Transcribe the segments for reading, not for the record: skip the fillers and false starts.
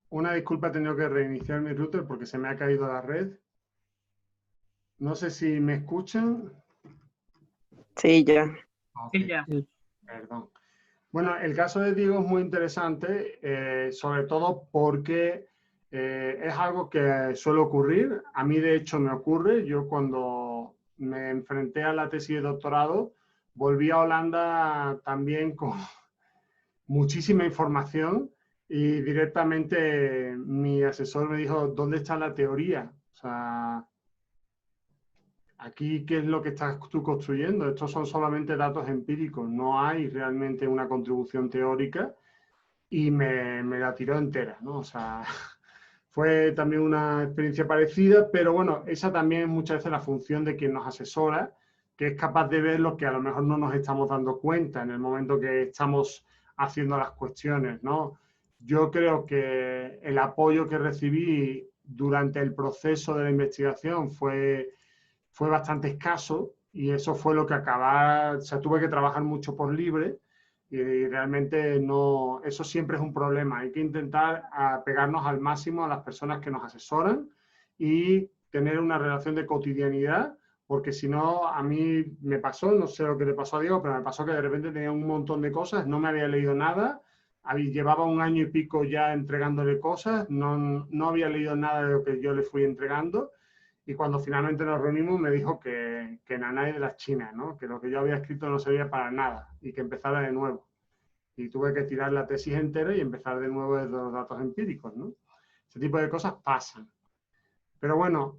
Una disculpa, he tenido que reiniciar mi router porque se me ha caído la red. No sé si me escuchan. Sí, ya. Ok, Sí, ya. perdón. Bueno, el caso de Diego es muy interesante, sobre todo porque es algo que suele ocurrir. A mí, de hecho, me ocurre. Yo cuando me enfrenté a la tesis de doctorado, volví a Holanda también con muchísima información y directamente mi asesor me dijo, ¿dónde está la teoría? O sea, aquí, ¿qué es lo que estás tú construyendo? Estos son solamente datos empíricos, no hay realmente una contribución teórica y me la tiró entera, ¿no? O sea, fue también una experiencia parecida, pero bueno, esa también es muchas veces la función de quien nos asesora, que es capaz de ver lo que a lo mejor no nos estamos dando cuenta en el momento que estamos haciendo las cuestiones, ¿no? Yo creo que el apoyo que recibí durante el proceso de la investigación fue bastante escaso y eso fue lo que acababa, o sea, tuve que trabajar mucho por libre y realmente no, eso siempre es un problema. Hay que intentar apegarnos al máximo a las personas que nos asesoran y tener una relación de cotidianidad, porque si no, a mí me pasó, no sé lo que le pasó a Diego, pero me pasó que de repente tenía un montón de cosas, no me había leído nada, llevaba un año y pico ya entregándole cosas, no había leído nada de lo que yo le fui entregando y cuando finalmente nos reunimos me dijo que Nanay de las chinas, ¿no? Que lo que yo había escrito no servía para nada y que empezara de nuevo. Y tuve que tirar la tesis entera y empezar de nuevo desde los datos empíricos, ¿no? Ese tipo de cosas pasan. Pero bueno,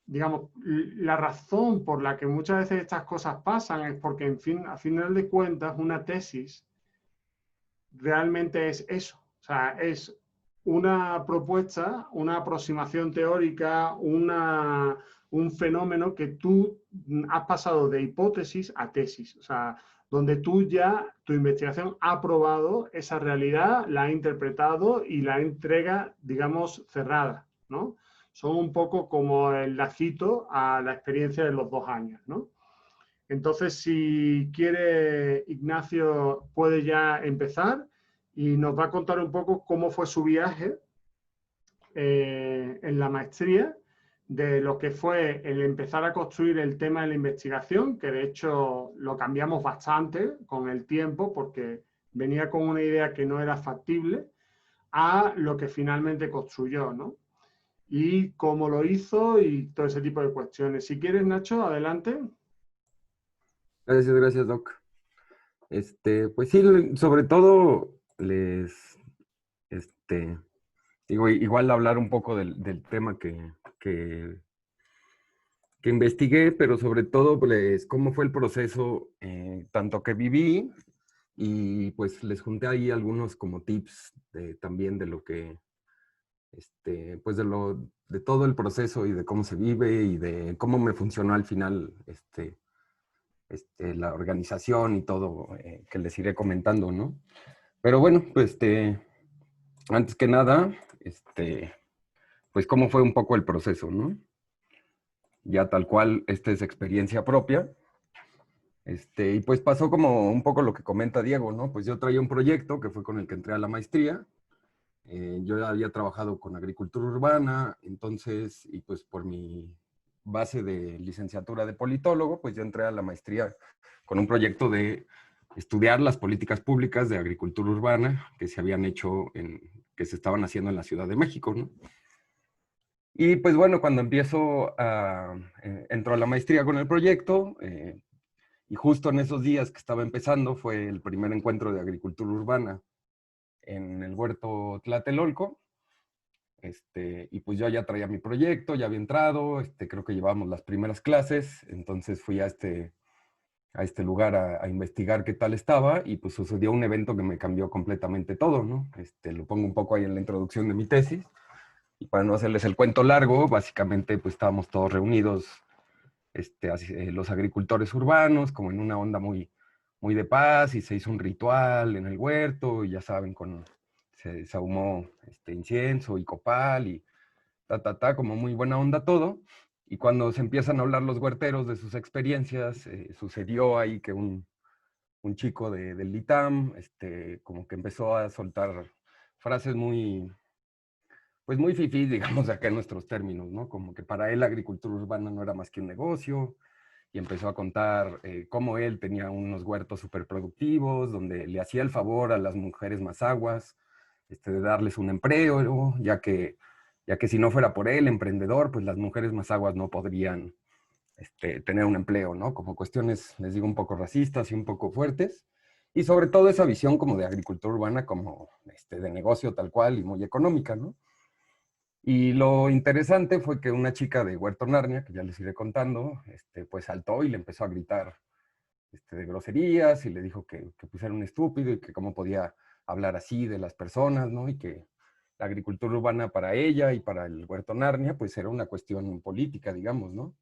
digamos, la razón por la que muchas veces estas cosas pasan es porque, en fin, a final de cuentas, una tesis realmente es eso. O sea, es una propuesta, una aproximación teórica, un fenómeno que tú has pasado de hipótesis a tesis. O sea, donde tú ya, tu investigación ha probado esa realidad, la ha interpretado y la entrega, digamos, cerrada, ¿no? Son un poco como el lacito a la experiencia de los 2 años, ¿no? Entonces, si quiere, Ignacio puede ya empezar y nos va a contar un poco cómo fue su viaje en la maestría, de lo que fue el empezar a construir el tema de la investigación, que de hecho lo cambiamos bastante con el tiempo porque venía con una idea que no era factible, a lo que finalmente construyó, ¿no? Y cómo lo hizo y todo ese tipo de cuestiones. Si quieres, Nacho, adelante. Gracias, Doc. Pues sí, sobre todo este, digo, igual hablar un poco del tema que, que investigué, pero sobre todo, pues, cómo fue el proceso, tanto que viví, y pues les junté ahí algunos como tips también de lo que, pues de todo el proceso y de cómo se vive y de cómo me funcionó al final, la organización y todo, que les iré comentando, ¿no? Pero bueno, pues antes que nada, pues cómo fue un poco el proceso, ¿no? Ya tal cual, esta es experiencia propia. Y pues pasó como un poco lo que comenta Diego, ¿no? Pues yo traía un proyecto que fue con el que entré a la maestría. Yo ya había trabajado con agricultura urbana, entonces, y pues por mi base de licenciatura de politólogo, pues yo entré a la maestría con un proyecto de estudiar las políticas públicas de agricultura urbana que se habían hecho, que se estaban haciendo en la Ciudad de México, ¿no? Y pues bueno, cuando entro a la maestría con el proyecto, y justo en esos días que estaba empezando fue el primer encuentro de agricultura urbana en el huerto Tlatelolco. Y pues yo ya traía mi proyecto, ya había entrado, creo que llevábamos las primeras clases, entonces fui a este lugar a investigar qué tal estaba y pues sucedió un evento que me cambió completamente todo, ¿no? Lo pongo un poco ahí en la introducción de mi tesis y para no hacerles el cuento largo, básicamente pues estábamos todos reunidos, los agricultores urbanos, como en una onda muy de paz y se hizo un ritual en el huerto y ya saben, se ahumó incienso y copal y como muy buena onda todo. Y cuando se empiezan a hablar los huerteros de sus experiencias, sucedió ahí que un chico del ITAM, como que empezó a soltar frases muy, pues muy fifís, digamos, acá en nuestros términos, ¿no? Como que para él la agricultura urbana no era más que un negocio, y empezó a contar cómo él tenía unos huertos súper productivos, donde le hacía el favor a las mujeres mazaguas, de darles un empleo, ya que si no fuera por él, emprendedor, pues las mujeres mazaguas no podrían tener un empleo, ¿no? Como cuestiones, les digo, un poco racistas y un poco fuertes, y sobre todo esa visión como de agricultura urbana, como de negocio tal cual y muy económica, ¿no? Y lo interesante fue que una chica de Huerto Narnia, que ya les iré contando, pues saltó y le empezó a gritar de groserías y le dijo que pues era un estúpido y que cómo podía hablar así de las personas, ¿no? Y que la agricultura urbana para ella y para el Huerto Narnia, pues era una cuestión política, digamos, ¿no?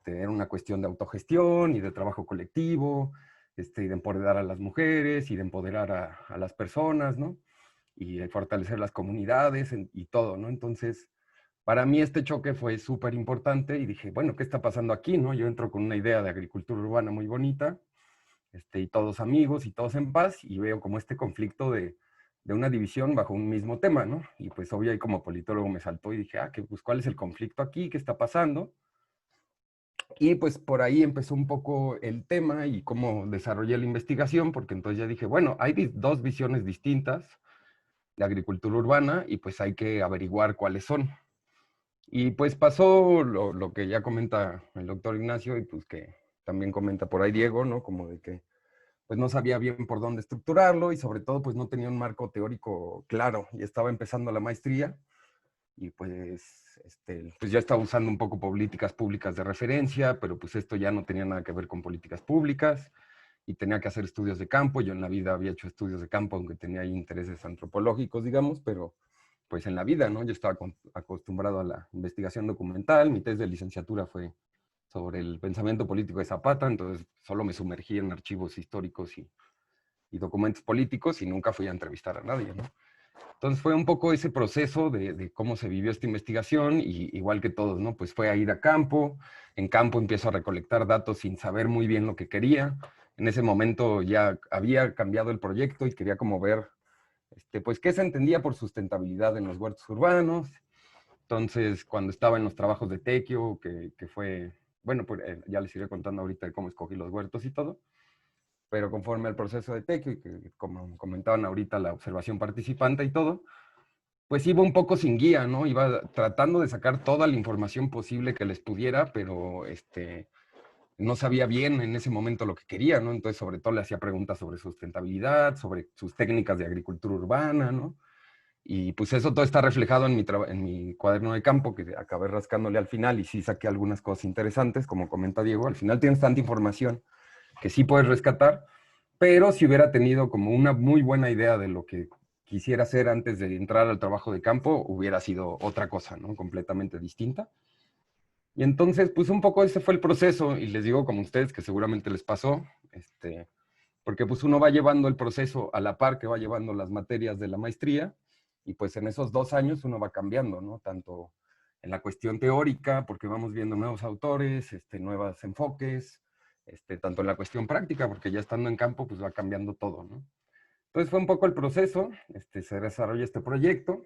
Era una cuestión de autogestión y de trabajo colectivo, y de empoderar a las mujeres y de empoderar a las personas, ¿no? Y de fortalecer las comunidades y todo, ¿no? Entonces, para mí este choque fue súper importante y dije, bueno, ¿qué está pasando aquí, no? Yo entro con una idea de agricultura urbana muy bonita, y todos amigos y todos en paz, y veo como este conflicto de una división bajo un mismo tema, ¿no? Y pues obvio ahí como politólogo me saltó y dije, pues ¿cuál es el conflicto aquí? ¿Qué está pasando? Y pues por ahí empezó un poco el tema y cómo desarrollé la investigación, porque entonces ya dije, bueno, hay dos visiones distintas de agricultura urbana y pues hay que averiguar cuáles son. Y pues pasó lo que ya comenta el doctor Ignacio y pues que también comenta por ahí Diego, ¿no? Como de que pues no sabía bien por dónde estructurarlo y sobre todo pues no tenía un marco teórico claro y estaba empezando la maestría y pues ya estaba usando un poco políticas públicas de referencia, pero pues esto ya no tenía nada que ver con políticas públicas y tenía que hacer estudios de campo. Yo en la vida había hecho estudios de campo, aunque tenía ahí intereses antropológicos, digamos, pero pues en la vida, ¿no? Yo estaba acostumbrado a la investigación documental, mi tesis de licenciatura fue sobre el pensamiento político de Zapata, entonces solo me sumergí en archivos históricos y documentos políticos y nunca fui a entrevistar a nadie, ¿no? Entonces fue un poco ese proceso de cómo se vivió esta investigación y igual que todos, ¿no? Pues fue a ir a campo, en campo empiezo a recolectar datos sin saber muy bien lo que quería. En ese momento ya había cambiado el proyecto y quería como ver, pues qué se entendía por sustentabilidad en los huertos urbanos. Entonces, cuando estaba en los trabajos de Tequio, que fue, bueno, pues ya les iré contando ahorita de cómo escogí los huertos y todo, pero conforme al proceso de Tequio y que como comentaban ahorita la observación participante y todo, pues iba un poco sin guía, ¿no? Iba tratando de sacar toda la información posible que les pudiera, pero no sabía bien en ese momento lo que quería, ¿no? Entonces, sobre todo le hacía preguntas sobre sustentabilidad, sobre sus técnicas de agricultura urbana, ¿no? Y pues eso todo está reflejado en mi cuaderno de campo, que acabé rascándole al final y sí saqué algunas cosas interesantes, como comenta Diego. Al final tienes tanta información que sí puedes rescatar, pero si hubiera tenido como una muy buena idea de lo que quisiera hacer antes de entrar al trabajo de campo, hubiera sido otra cosa, ¿no? Completamente distinta. Y entonces, pues un poco ese fue el proceso, y les digo como ustedes, que seguramente les pasó, porque pues uno va llevando el proceso a la par que va llevando las materias de la maestría, y pues en esos 2 años uno va cambiando, ¿no? Tanto en la cuestión teórica, porque vamos viendo nuevos autores, nuevos enfoques, tanto en la cuestión práctica, porque ya estando en campo, pues va cambiando todo, ¿no? Entonces fue un poco el proceso, se desarrolla este proyecto,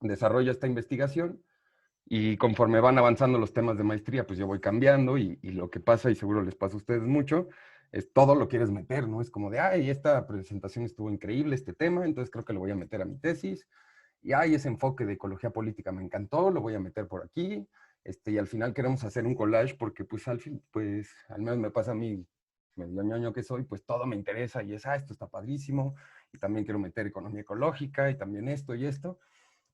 desarrolla esta investigación, y conforme van avanzando los temas de maestría, pues yo voy cambiando y lo que pasa, y seguro les pasa a ustedes mucho, es todo lo quieres meter, ¿no? Es como de, ay, esta presentación estuvo increíble, este tema, entonces creo que lo voy a meter a mi tesis. Y, ay, ese enfoque de ecología política me encantó, lo voy a meter por aquí. Y al final queremos hacer un collage porque pues al fin, pues al menos me pasa a mí, medio ñoño que soy, pues todo me interesa y es, esto está padrísimo. Y también quiero meter economía ecológica y también esto y esto.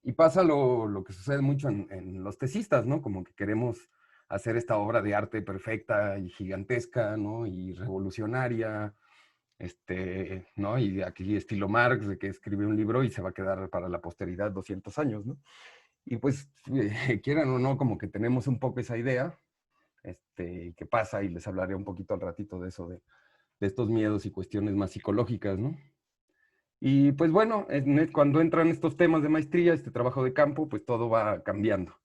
Y pasa lo que sucede mucho en los tesistas, ¿no? Como que queremos hacer esta obra de arte perfecta y gigantesca, ¿no? Y revolucionaria, ¿no? Y de aquí estilo Marx, de que escribe un libro y se va a quedar para la posteridad 200 años, ¿no? Y pues, quieran o no, como que tenemos un poco esa idea, que pasa, y les hablaré un poquito al ratito de eso, de estos miedos y cuestiones más psicológicas, ¿no? Y pues bueno, cuando entran estos temas de maestría, este trabajo de campo, pues todo va cambiando.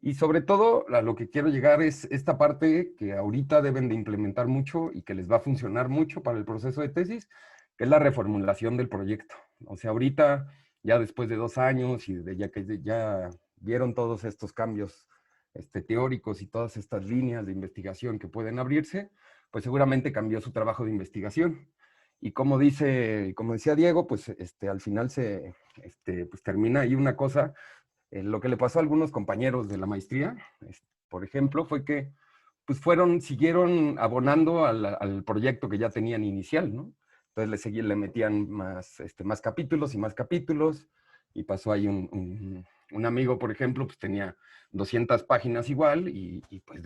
Y sobre todo, a lo que quiero llegar es esta parte que ahorita deben de implementar mucho y que les va a funcionar mucho para el proceso de tesis, que es la reformulación del proyecto. O sea, ahorita ya después de 2 años y ya que ya vieron todos estos cambios teóricos y todas estas líneas de investigación que pueden abrirse, pues seguramente cambió su trabajo de investigación. Y como decía Diego, pues al final pues termina ahí una cosa. Lo que le pasó a algunos compañeros de la maestría, por ejemplo, fue que pues siguieron abonando al proyecto que ya tenían inicial, ¿no? Entonces le metían más capítulos y más capítulos, y pasó ahí un amigo, por ejemplo, pues tenía 200 páginas igual, y pues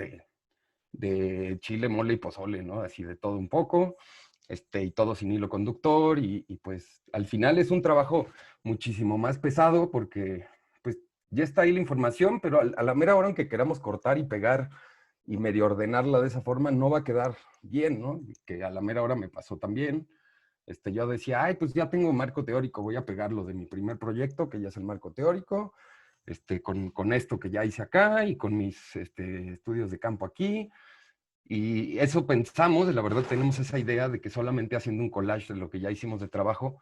de chile, mole y pozole, ¿no? Así de todo un poco, y todo sin hilo conductor, y pues al final es un trabajo muchísimo más pesado porque pues ya está ahí la información, pero a la mera hora en que queramos cortar y pegar y medio ordenarla de esa forma, no va a quedar bien, ¿no? Que a la mera hora me pasó también. Yo decía, ay, pues ya tengo marco teórico, voy a pegarlo de mi primer proyecto, que ya es el marco teórico, con esto que ya hice acá y con mis estudios de campo aquí. Y eso pensamos, la verdad tenemos esa idea de que solamente haciendo un collage de lo que ya hicimos de trabajo,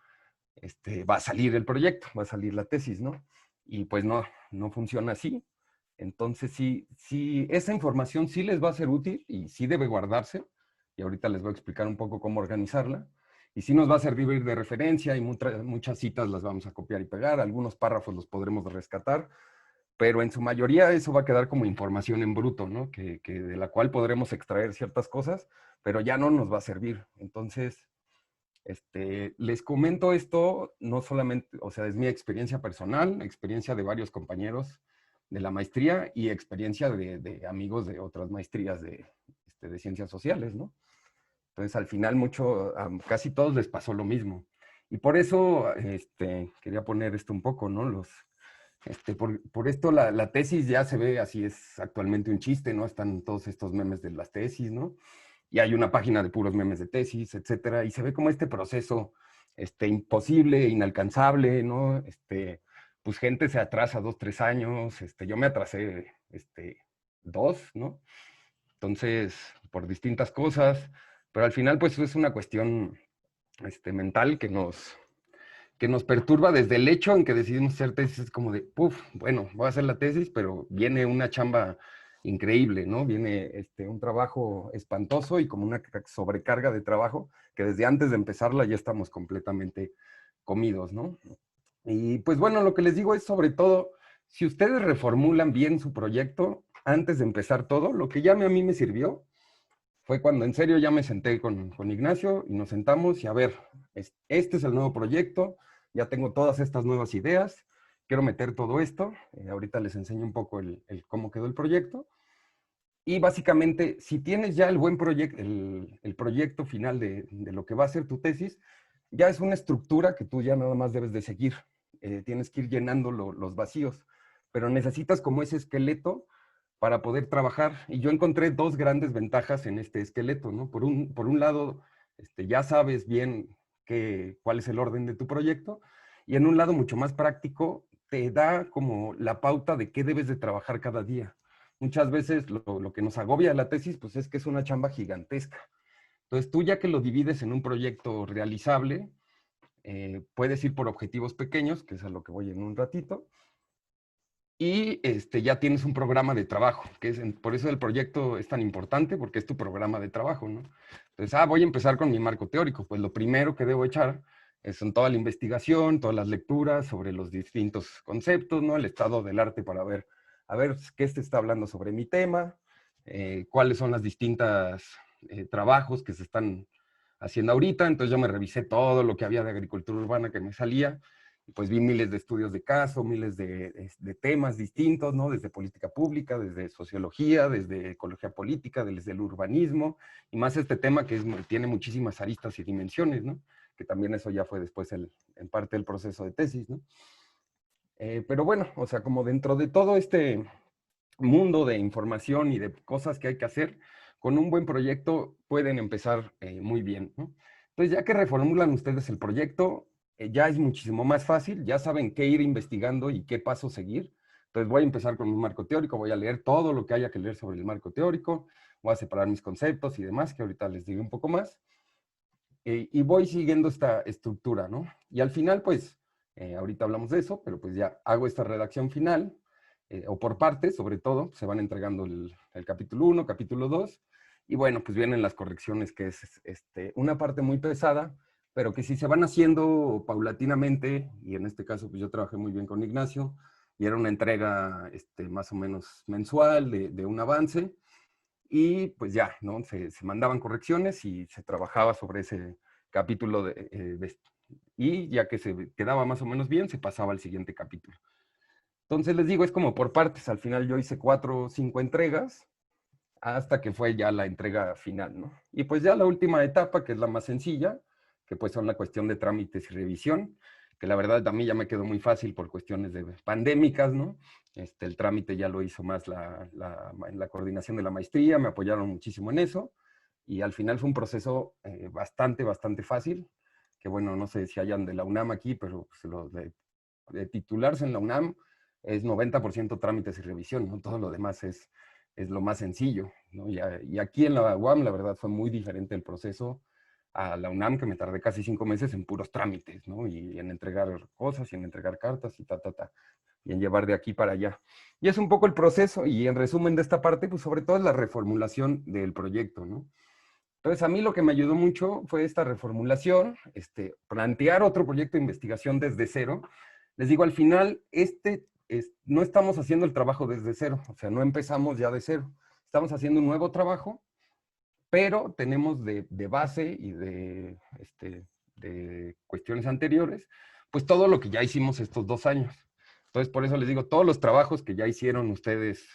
va a salir el proyecto, va a salir la tesis, ¿no? Y pues no funciona así. Entonces, sí, esa información sí les va a ser útil y sí debe guardarse. Y ahorita les voy a explicar un poco cómo organizarla. Y sí nos va a servir de referencia y muchas citas las vamos a copiar y pegar. Algunos párrafos los podremos rescatar, pero en su mayoría eso va a quedar como información en bruto, ¿no? Que de la cual podremos extraer ciertas cosas, pero ya no nos va a servir. Entonces, les comento esto, no solamente, o sea, es mi experiencia personal, experiencia de varios compañeros de la maestría y experiencia de amigos de otras maestrías de ciencias sociales, ¿no? Entonces, al final, casi todos les pasó lo mismo. Y por eso, quería poner esto un poco, ¿no? Por esto la tesis ya se ve así, es actualmente un chiste, ¿no? Están todos estos memes de las tesis, ¿no? Y hay una página de puros memes de tesis, etcétera, y se ve como este proceso imposible, inalcanzable, ¿no? Pues gente se atrasa 2, 3 años, yo me atrasé 2, ¿no? Entonces, por distintas cosas, pero al final pues es una cuestión mental que nos perturba desde el hecho en que decidimos hacer tesis. Es como de, puf, bueno, voy a hacer la tesis, pero viene una chamba increíble, ¿no? Viene un trabajo espantoso y como una sobrecarga de trabajo que desde antes de empezarla ya estamos completamente comidos, ¿no? Y pues bueno, lo que les digo es sobre todo, si ustedes reformulan bien su proyecto antes de empezar todo, lo que ya a mí me sirvió fue cuando en serio ya me senté con Ignacio y nos sentamos y a ver, este es el nuevo proyecto, ya tengo todas estas nuevas ideas, quiero meter todo esto, ahorita les enseño un poco cómo quedó el proyecto. Y básicamente, si tienes ya el buen proyecto, el proyecto final de lo que va a ser tu tesis, ya es una estructura que tú ya nada más debes de seguir. Tienes que ir llenando los vacíos, pero necesitas como ese esqueleto para poder trabajar. Y yo encontré 2 grandes ventajas en este esqueleto, ¿no? Por un lado, ya sabes bien cuál es el orden de tu proyecto, y en un lado mucho más práctico, te da como la pauta de qué debes de trabajar cada día. Muchas veces lo que nos agobia la tesis, pues es que es una chamba gigantesca. Entonces tú ya que lo divides en un proyecto realizable, puedes ir por objetivos pequeños, que es a lo que voy en un ratito, y ya tienes un programa de trabajo, por eso el proyecto es tan importante, porque es tu programa de trabajo, ¿no? Entonces, voy a empezar con mi marco teórico. Pues lo primero que debo echar son toda la investigación, todas las lecturas sobre los distintos conceptos, ¿no? El estado del arte para ver, a ver qué está hablando sobre mi tema, cuáles son las distintas trabajos que se están haciendo ahorita. Entonces yo me revisé todo lo que había de agricultura urbana que me salía, pues vi miles de estudios de caso, miles de temas distintos, ¿no? Desde política pública, desde sociología, desde ecología política, desde el urbanismo, y más este tema que tiene muchísimas aristas y dimensiones, ¿no? Que también eso ya fue después en parte del proceso de tesis, ¿no? Pero bueno, o sea, como dentro de todo este mundo de información y de cosas que hay que hacer, con un buen proyecto pueden empezar muy bien, ¿no? Entonces, ya que reformulan ustedes el proyecto, ya es muchísimo más fácil, ya saben qué ir investigando y qué paso seguir. Entonces voy a empezar con un marco teórico, voy a leer todo lo que haya que leer sobre el marco teórico, voy a separar mis conceptos y demás, que ahorita les digo un poco más, y voy siguiendo esta estructura, ¿no? Y al final, pues, Ahorita hablamos de eso, pero pues ya hago esta redacción final, o por partes, sobre todo, se van entregando el capítulo 1, capítulo 2, y bueno, pues vienen las correcciones, que es una parte muy pesada, pero que si se van haciendo paulatinamente, y en este caso pues yo trabajé muy bien con Ignacio, y era una entrega más o menos mensual de un avance, y pues ya, ¿no? Se mandaban correcciones y se trabajaba sobre ese capítulo y ya que se quedaba más o menos bien, se pasaba al siguiente capítulo. Entonces les digo, es como por partes. Al final yo hice 4 o 5 entregas hasta que fue ya la entrega final, ¿no? Y pues ya la última etapa, que es la más sencilla, que pues son la cuestión de trámites y revisión, que la verdad a mí ya me quedó muy fácil por cuestiones de pandémicas, ¿no? El trámite ya lo hizo más la coordinación de la maestría, me apoyaron muchísimo en eso, y al final fue un proceso bastante fácil, que bueno, no sé si hayan de la UNAM aquí, pero pues, los de titularse en la UNAM es 90% trámites y revisión, ¿no? Todo lo demás es lo más sencillo, ¿no? Y aquí en la UAM, la verdad, fue muy diferente el proceso a la UNAM, que me tardé casi 5 meses en puros trámites, ¿no? Y en entregar cosas, y en entregar cartas, y y en llevar de aquí para allá. Y es un poco el proceso, y en resumen de esta parte, pues sobre todo es la reformulación del proyecto, ¿no? Entonces, a mí lo que me ayudó mucho fue esta reformulación, plantear otro proyecto de investigación desde cero. Les digo, al final, no estamos haciendo el trabajo desde cero, o sea, no empezamos ya de cero. Estamos haciendo un nuevo trabajo, pero tenemos de base y de cuestiones anteriores, pues todo lo que ya hicimos estos 2 años. Entonces, por eso les digo, todos los trabajos que ya hicieron ustedes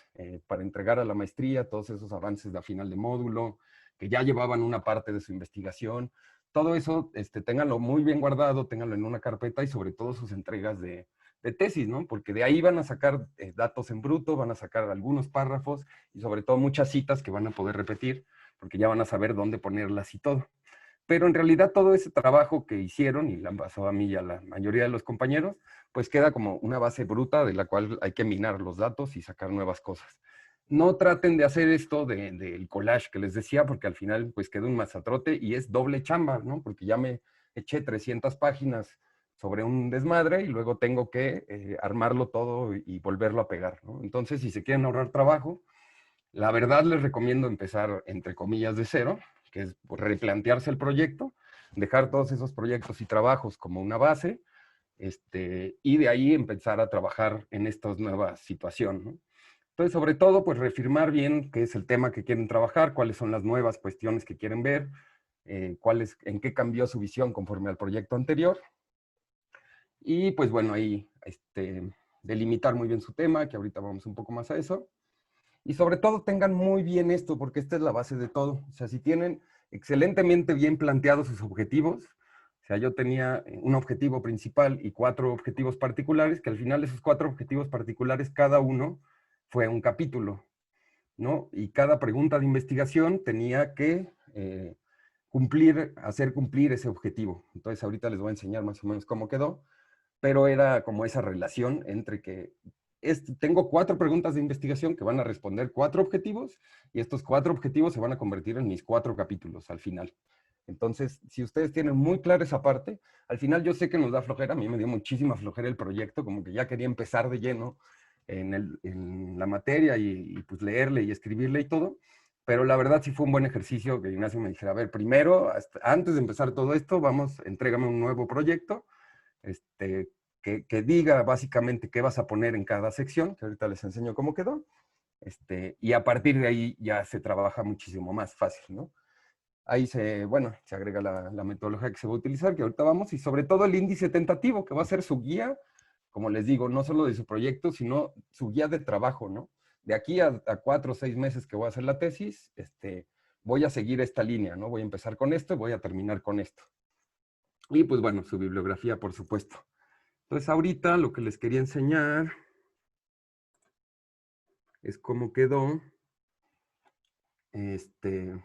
para entregar a la maestría, todos esos avances de a final de módulo, que ya llevaban una parte de su investigación, todo eso, ténganlo muy bien guardado, ténganlo en una carpeta, y sobre todo sus entregas de tesis, ¿no? Porque de ahí van a sacar datos en bruto, van a sacar algunos párrafos, y sobre todo muchas citas que van a poder repetir, porque ya van a saber dónde ponerlas y todo. Pero en realidad todo ese trabajo que hicieron, y la pasó a mí y a la mayoría de los compañeros, pues queda como una base bruta de la cual hay que minar los datos y sacar nuevas cosas. No traten de hacer esto del collage que les decía, porque al final pues queda un mazatrote y es doble chamba, ¿no? Porque ya me eché 300 páginas sobre un desmadre y luego tengo que armarlo todo y volverlo a pegar, ¿no? Entonces, si se quieren ahorrar trabajo, la verdad les recomiendo empezar, entre comillas, de cero, que es replantearse el proyecto, dejar todos esos proyectos y trabajos como una base, y de ahí empezar a trabajar en esta nueva situación, ¿no? Entonces, sobre todo, pues reafirmar bien qué es el tema que quieren trabajar, cuáles son las nuevas cuestiones que quieren ver, en qué cambió su visión conforme al proyecto anterior. Y pues bueno, ahí delimitar muy bien su tema, que ahorita vamos un poco más a eso. Y sobre todo tengan muy bien esto, porque esta es la base de todo. O sea, si tienen excelentemente bien planteados sus objetivos, o sea, yo tenía un objetivo principal y 4 objetivos particulares, que al final de esos 4 objetivos particulares, cada uno fue un capítulo, ¿no? Y cada pregunta de investigación tenía que hacer cumplir ese objetivo. Entonces, ahorita les voy a enseñar más o menos cómo quedó, pero era como esa relación entre que tengo 4 preguntas de investigación que van a responder 4 objetivos, y estos 4 objetivos se van a convertir en mis 4 capítulos al final. Entonces, si ustedes tienen muy clara esa parte, al final yo sé que nos da flojera, a mí me dio muchísima flojera el proyecto, como que ya quería empezar de lleno en la materia y pues leerle y escribirle y todo, pero la verdad sí fue un buen ejercicio que Ignacio me dijera, a ver, primero, antes de empezar todo esto, entrégame un nuevo proyecto, que diga básicamente qué vas a poner en cada sección, que ahorita les enseño cómo quedó, y a partir de ahí ya se trabaja muchísimo más fácil, ¿no? Ahí se agrega la metodología que se va a utilizar, que ahorita vamos, y sobre todo el índice tentativo, que va a ser su guía, como les digo, no solo de su proyecto, sino su guía de trabajo, ¿no? De aquí a 4 o 6 meses que voy a hacer la tesis, voy a seguir esta línea, ¿no? Voy a empezar con esto y voy a terminar con esto. Y pues bueno, su bibliografía, por supuesto. Entonces ahorita lo que les quería enseñar es cómo quedó. Este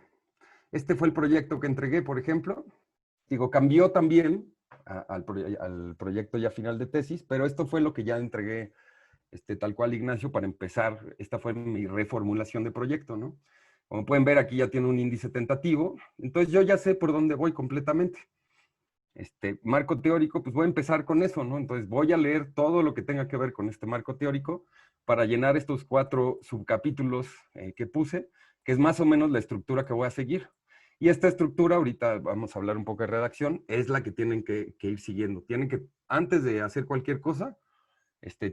fue el proyecto que entregué, por ejemplo. Digo, cambió también al proyecto ya final de tesis, pero esto fue lo que ya entregué tal cual, Ignacio, para empezar. Esta fue mi reformulación de proyecto, ¿no? Como pueden ver, aquí ya tiene un índice tentativo. Entonces yo ya sé por dónde voy completamente. Marco teórico, pues voy a empezar con eso, ¿no? Entonces voy a leer todo lo que tenga que ver con este marco teórico para llenar estos 4 subcapítulos que puse, que es más o menos la estructura que voy a seguir. Y esta estructura, ahorita vamos a hablar un poco de redacción, es la que tienen que ir siguiendo. Tienen que, antes de hacer cualquier cosa,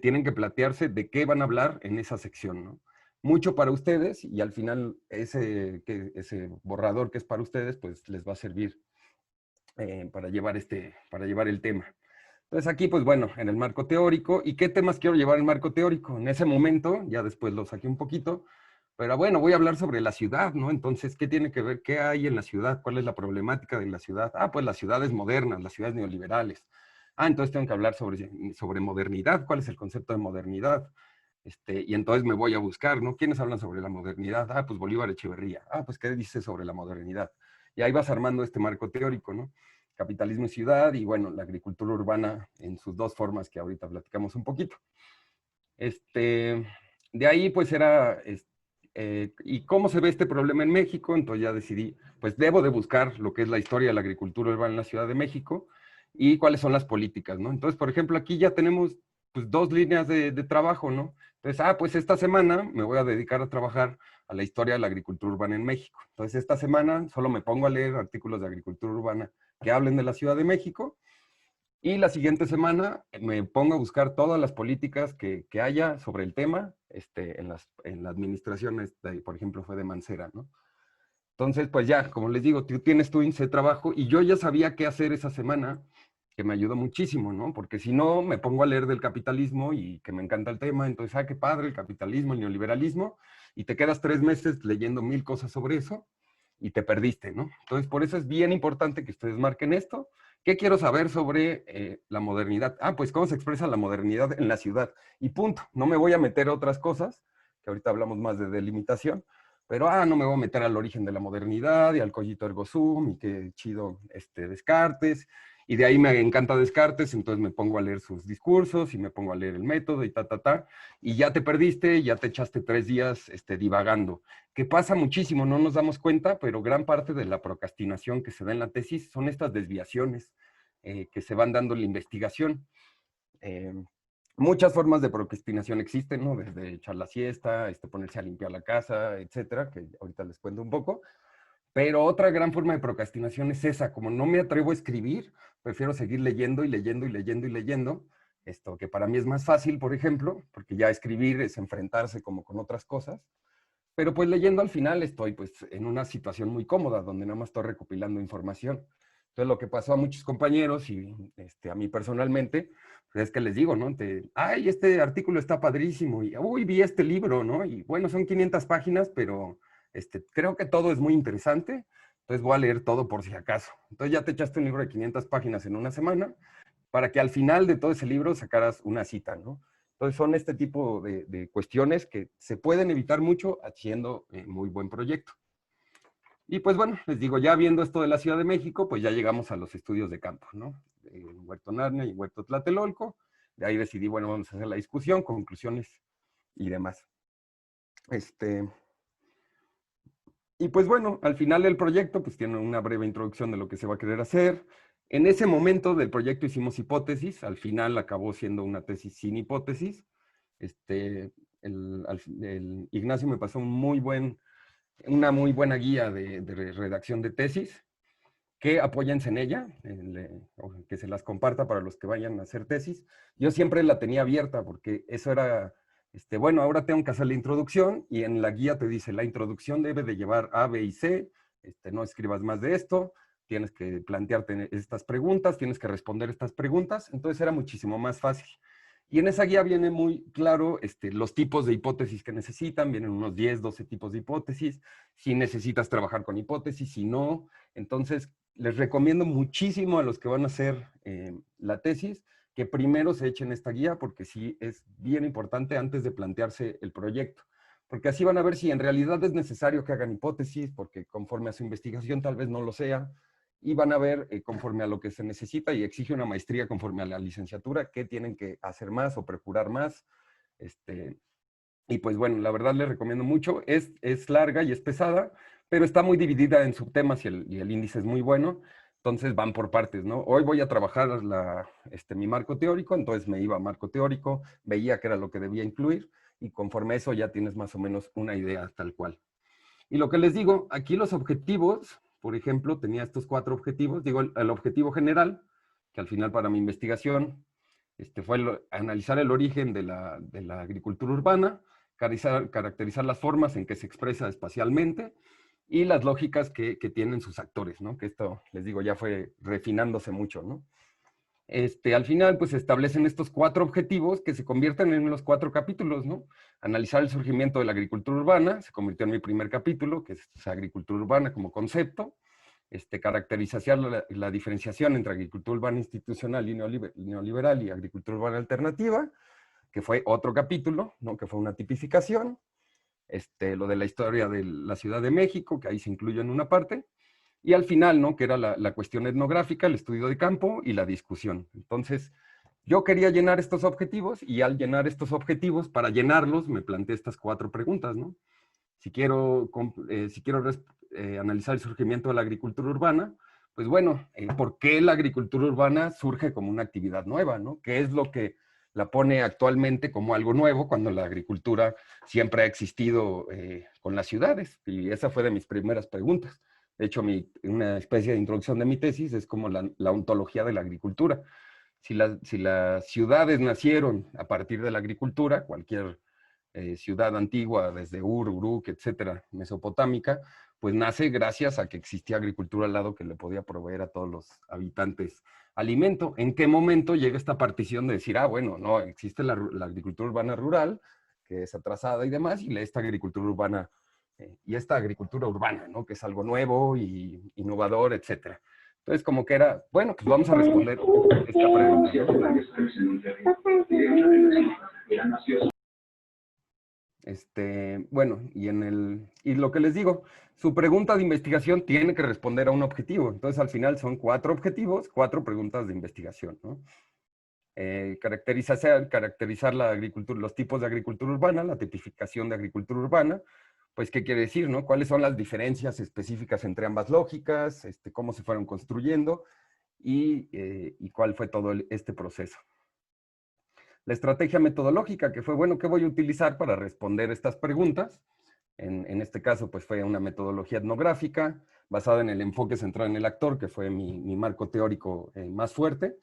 tienen que plantearse de qué van a hablar en esa sección, ¿no? Mucho para ustedes, y al final ese borrador que es para ustedes, pues les va a servir para llevar el tema. Entonces aquí, pues bueno, en el marco teórico, ¿y qué temas quiero llevar en el marco teórico? En ese momento, ya después lo saqué un poquito, pero bueno, voy a hablar sobre la ciudad, ¿no? Entonces, ¿qué tiene que ver? ¿Qué hay en la ciudad? ¿Cuál es la problemática de la ciudad? Ah, pues las ciudades modernas, las ciudades neoliberales. Ah, entonces tengo que hablar sobre modernidad. ¿Cuál es el concepto de modernidad? Y entonces me voy a buscar, ¿no? ¿Quiénes hablan sobre la modernidad? Ah, pues Bolívar Echeverría. Ah, pues ¿qué dice sobre la modernidad? Y ahí vas armando este marco teórico, ¿no? Capitalismo y ciudad, y bueno, la agricultura urbana en sus 2 formas que ahorita platicamos un poquito. De ahí pues era, ¿y cómo se ve este problema en México? Entonces ya decidí, pues debo de buscar lo que es la historia de la agricultura urbana en la Ciudad de México y cuáles son las políticas, ¿no? Entonces, por ejemplo, aquí ya tenemos pues 2 líneas de trabajo, ¿no? Entonces, pues esta semana me voy a dedicar a trabajar a la historia de la agricultura urbana en México. Entonces, esta semana solo me pongo a leer artículos de agricultura urbana que hablen de la Ciudad de México, y la siguiente semana me pongo a buscar todas las políticas que haya sobre el tema en la administración, por ejemplo, fue de Mancera, ¿no? Entonces, pues ya, como les digo, tú tienes tu índice de trabajo y yo ya sabía qué hacer esa semana, que me ayudó muchísimo, ¿no? Porque si no, me pongo a leer del capitalismo y que me encanta el tema, entonces, qué padre el capitalismo, el neoliberalismo, y te quedas 3 meses leyendo 1000 cosas sobre eso y te perdiste, ¿no? Entonces, por eso es bien importante que ustedes marquen esto. ¿Qué quiero saber sobre la modernidad? Ah, pues cómo se expresa la modernidad en la ciudad. Y punto. No me voy a meter a otras cosas, que ahorita hablamos más de delimitación, pero no me voy a meter al origen de la modernidad y al Cogito ergo sum y qué chido Descartes. Y de ahí me encanta Descartes, entonces me pongo a leer sus discursos y me pongo a leer el método y y ya te perdiste, ya te echaste 3 días divagando. Que pasa muchísimo, no nos damos cuenta, pero gran parte de la procrastinación que se da en la tesis son estas desviaciones que se van dando en la investigación. Muchas formas de procrastinación existen, ¿no? Desde echar la siesta, ponerse a limpiar la casa, etcétera, que ahorita les cuento un poco. Pero otra gran forma de procrastinación es esa, como no me atrevo a escribir, prefiero seguir leyendo y leyendo y leyendo y leyendo, que para mí es más fácil, por ejemplo, porque ya escribir es enfrentarse como con otras cosas, pero pues leyendo al final estoy pues en una situación muy cómoda, donde nada más estoy recopilando información. Entonces lo que pasó a muchos compañeros y a mí personalmente, pues es que les digo, ¿no? Ay, este artículo está padrísimo, y uy, vi este libro, ¿no? Y bueno, son 500 páginas, pero creo que todo es muy interesante, entonces voy a leer todo por si acaso. Entonces ya te echaste un libro de 500 páginas en una semana, para que al final de todo ese libro sacaras una cita, ¿no? Entonces son este tipo de cuestiones que se pueden evitar mucho haciendo muy buen proyecto. Y pues bueno, les digo, ya viendo esto de la Ciudad de México, pues ya llegamos a los estudios de campo, ¿no? Huerto Narnia y Huerto Tlatelolco. De ahí decidí, bueno, vamos a hacer la discusión, conclusiones y demás. Y pues bueno, al final del proyecto, pues tiene una breve introducción de lo que se va a querer hacer. En ese momento del proyecto hicimos hipótesis, al final acabó siendo una tesis sin hipótesis. Ignacio me pasó una muy buena guía de redacción de tesis, que apóyense en ella, que se las comparta para los que vayan a hacer tesis. Yo siempre la tenía abierta porque eso era, bueno, ahora tengo que hacer la introducción y en la guía te dice, la introducción debe de llevar A, B y C, no escribas más de esto, tienes que plantearte estas preguntas, tienes que responder estas preguntas, entonces era muchísimo más fácil. Y en esa guía viene muy claro los tipos de hipótesis que necesitan, vienen unos 10, 12 tipos de hipótesis, si necesitas trabajar con hipótesis, si no. Entonces, les recomiendo muchísimo a los que van a hacer la tesis que primero se echen esta guía, porque sí es bien importante antes de plantearse el proyecto. Porque así van a ver si en realidad es necesario que hagan hipótesis, porque conforme a su investigación tal vez no lo sea, y van a ver conforme a lo que se necesita y exige una maestría conforme a la licenciatura, qué tienen que hacer más o procurar más. Y pues bueno, la verdad les recomiendo mucho. Es larga y es pesada, pero está muy dividida en subtemas y el índice es muy bueno. Entonces van por partes, ¿no? Hoy voy a trabajar mi marco teórico, entonces me iba a marco teórico, veía qué era lo que debía incluir, y conforme a eso ya tienes más o menos una idea tal cual. Y lo que les digo, aquí los objetivos, por ejemplo, tenía estos 4 objetivos. Digo, el objetivo general, que al final para mi investigación fue analizar el origen de la agricultura urbana, caracterizar las formas en que se expresa espacialmente y las lógicas que tienen sus actores, ¿no? Que esto, les digo, ya fue refinándose mucho, ¿no? Al final, pues se establecen estos 4 objetivos que se convierten en los 4 capítulos, ¿no? Analizar el surgimiento de la agricultura urbana, se convirtió en mi primer capítulo, que es agricultura urbana como concepto, caracterizar la diferenciación entre agricultura urbana institucional y neoliberal y agricultura urbana alternativa, que fue otro capítulo, ¿no? Que fue una tipificación, lo de la historia de la Ciudad de México, que ahí se incluyó en una parte, y al final, ¿no? Que era la cuestión etnográfica, el estudio de campo y la discusión. Entonces, yo quería llenar estos objetivos y al llenar estos objetivos, para llenarlos, me planteé estas 4 preguntas, ¿no? Si quiero analizar el surgimiento de la agricultura urbana, pues bueno, ¿por qué la agricultura urbana surge como una actividad nueva, ¿no? ¿Qué es lo que la pone actualmente como algo nuevo cuando la agricultura siempre ha existido con las ciudades? Y esa fue de mis primeras preguntas. De hecho, una especie de introducción de mi tesis es como la ontología de la agricultura. Si las ciudades nacieron a partir de la agricultura, cualquier ciudad antigua, desde Uruk, etcétera, mesopotámica, pues nace gracias a que existía agricultura al lado que le podía proveer a todos los habitantes alimento. ¿En qué momento llega esta partición de decir, bueno, no, existe la agricultura urbana rural, que es atrasada y demás, y esta agricultura urbana y esta agricultura urbana, ¿no? Que es algo nuevo y innovador, etcétera? Entonces, como que era, bueno, pues vamos a responder esta pregunta, ¿no? Bueno, y lo que les digo, su pregunta de investigación tiene que responder a un objetivo. Entonces, al final son 4 objetivos, 4 preguntas de investigación, ¿no? Caracterizar la agricultura, los tipos de agricultura urbana, la tipificación de agricultura urbana, pues, ¿qué quiere decir, no? ¿Cuáles son las diferencias específicas entre ambas lógicas? ¿Cómo se fueron construyendo? Y cuál fue todo este proceso. La estrategia metodológica, que fue, bueno, ¿qué voy a utilizar para responder estas preguntas? En este caso, pues fue una metodología etnográfica basada en el enfoque centrado en el actor, que fue mi marco teórico más fuerte.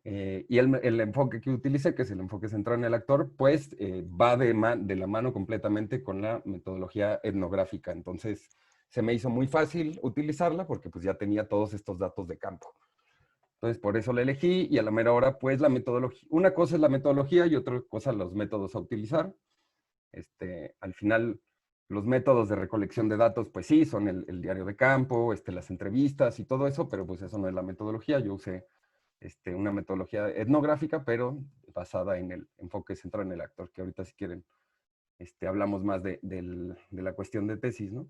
Y el enfoque que utilicé, que es el enfoque centrado en el actor, pues va de la mano completamente con la metodología etnográfica. Entonces, se me hizo muy fácil utilizarla porque pues ya tenía todos estos datos de campo. Entonces, por eso la elegí, y a la mera hora, pues, la metodología. Una cosa es la metodología y otra cosa los métodos a utilizar. Al final, los métodos de recolección de datos, pues sí, son el diario de campo, las entrevistas y todo eso, pero pues eso no es la metodología. Yo usé una metodología etnográfica, pero basada en el enfoque centrado en el actor, que ahorita si quieren hablamos más de la cuestión de tesis, ¿no?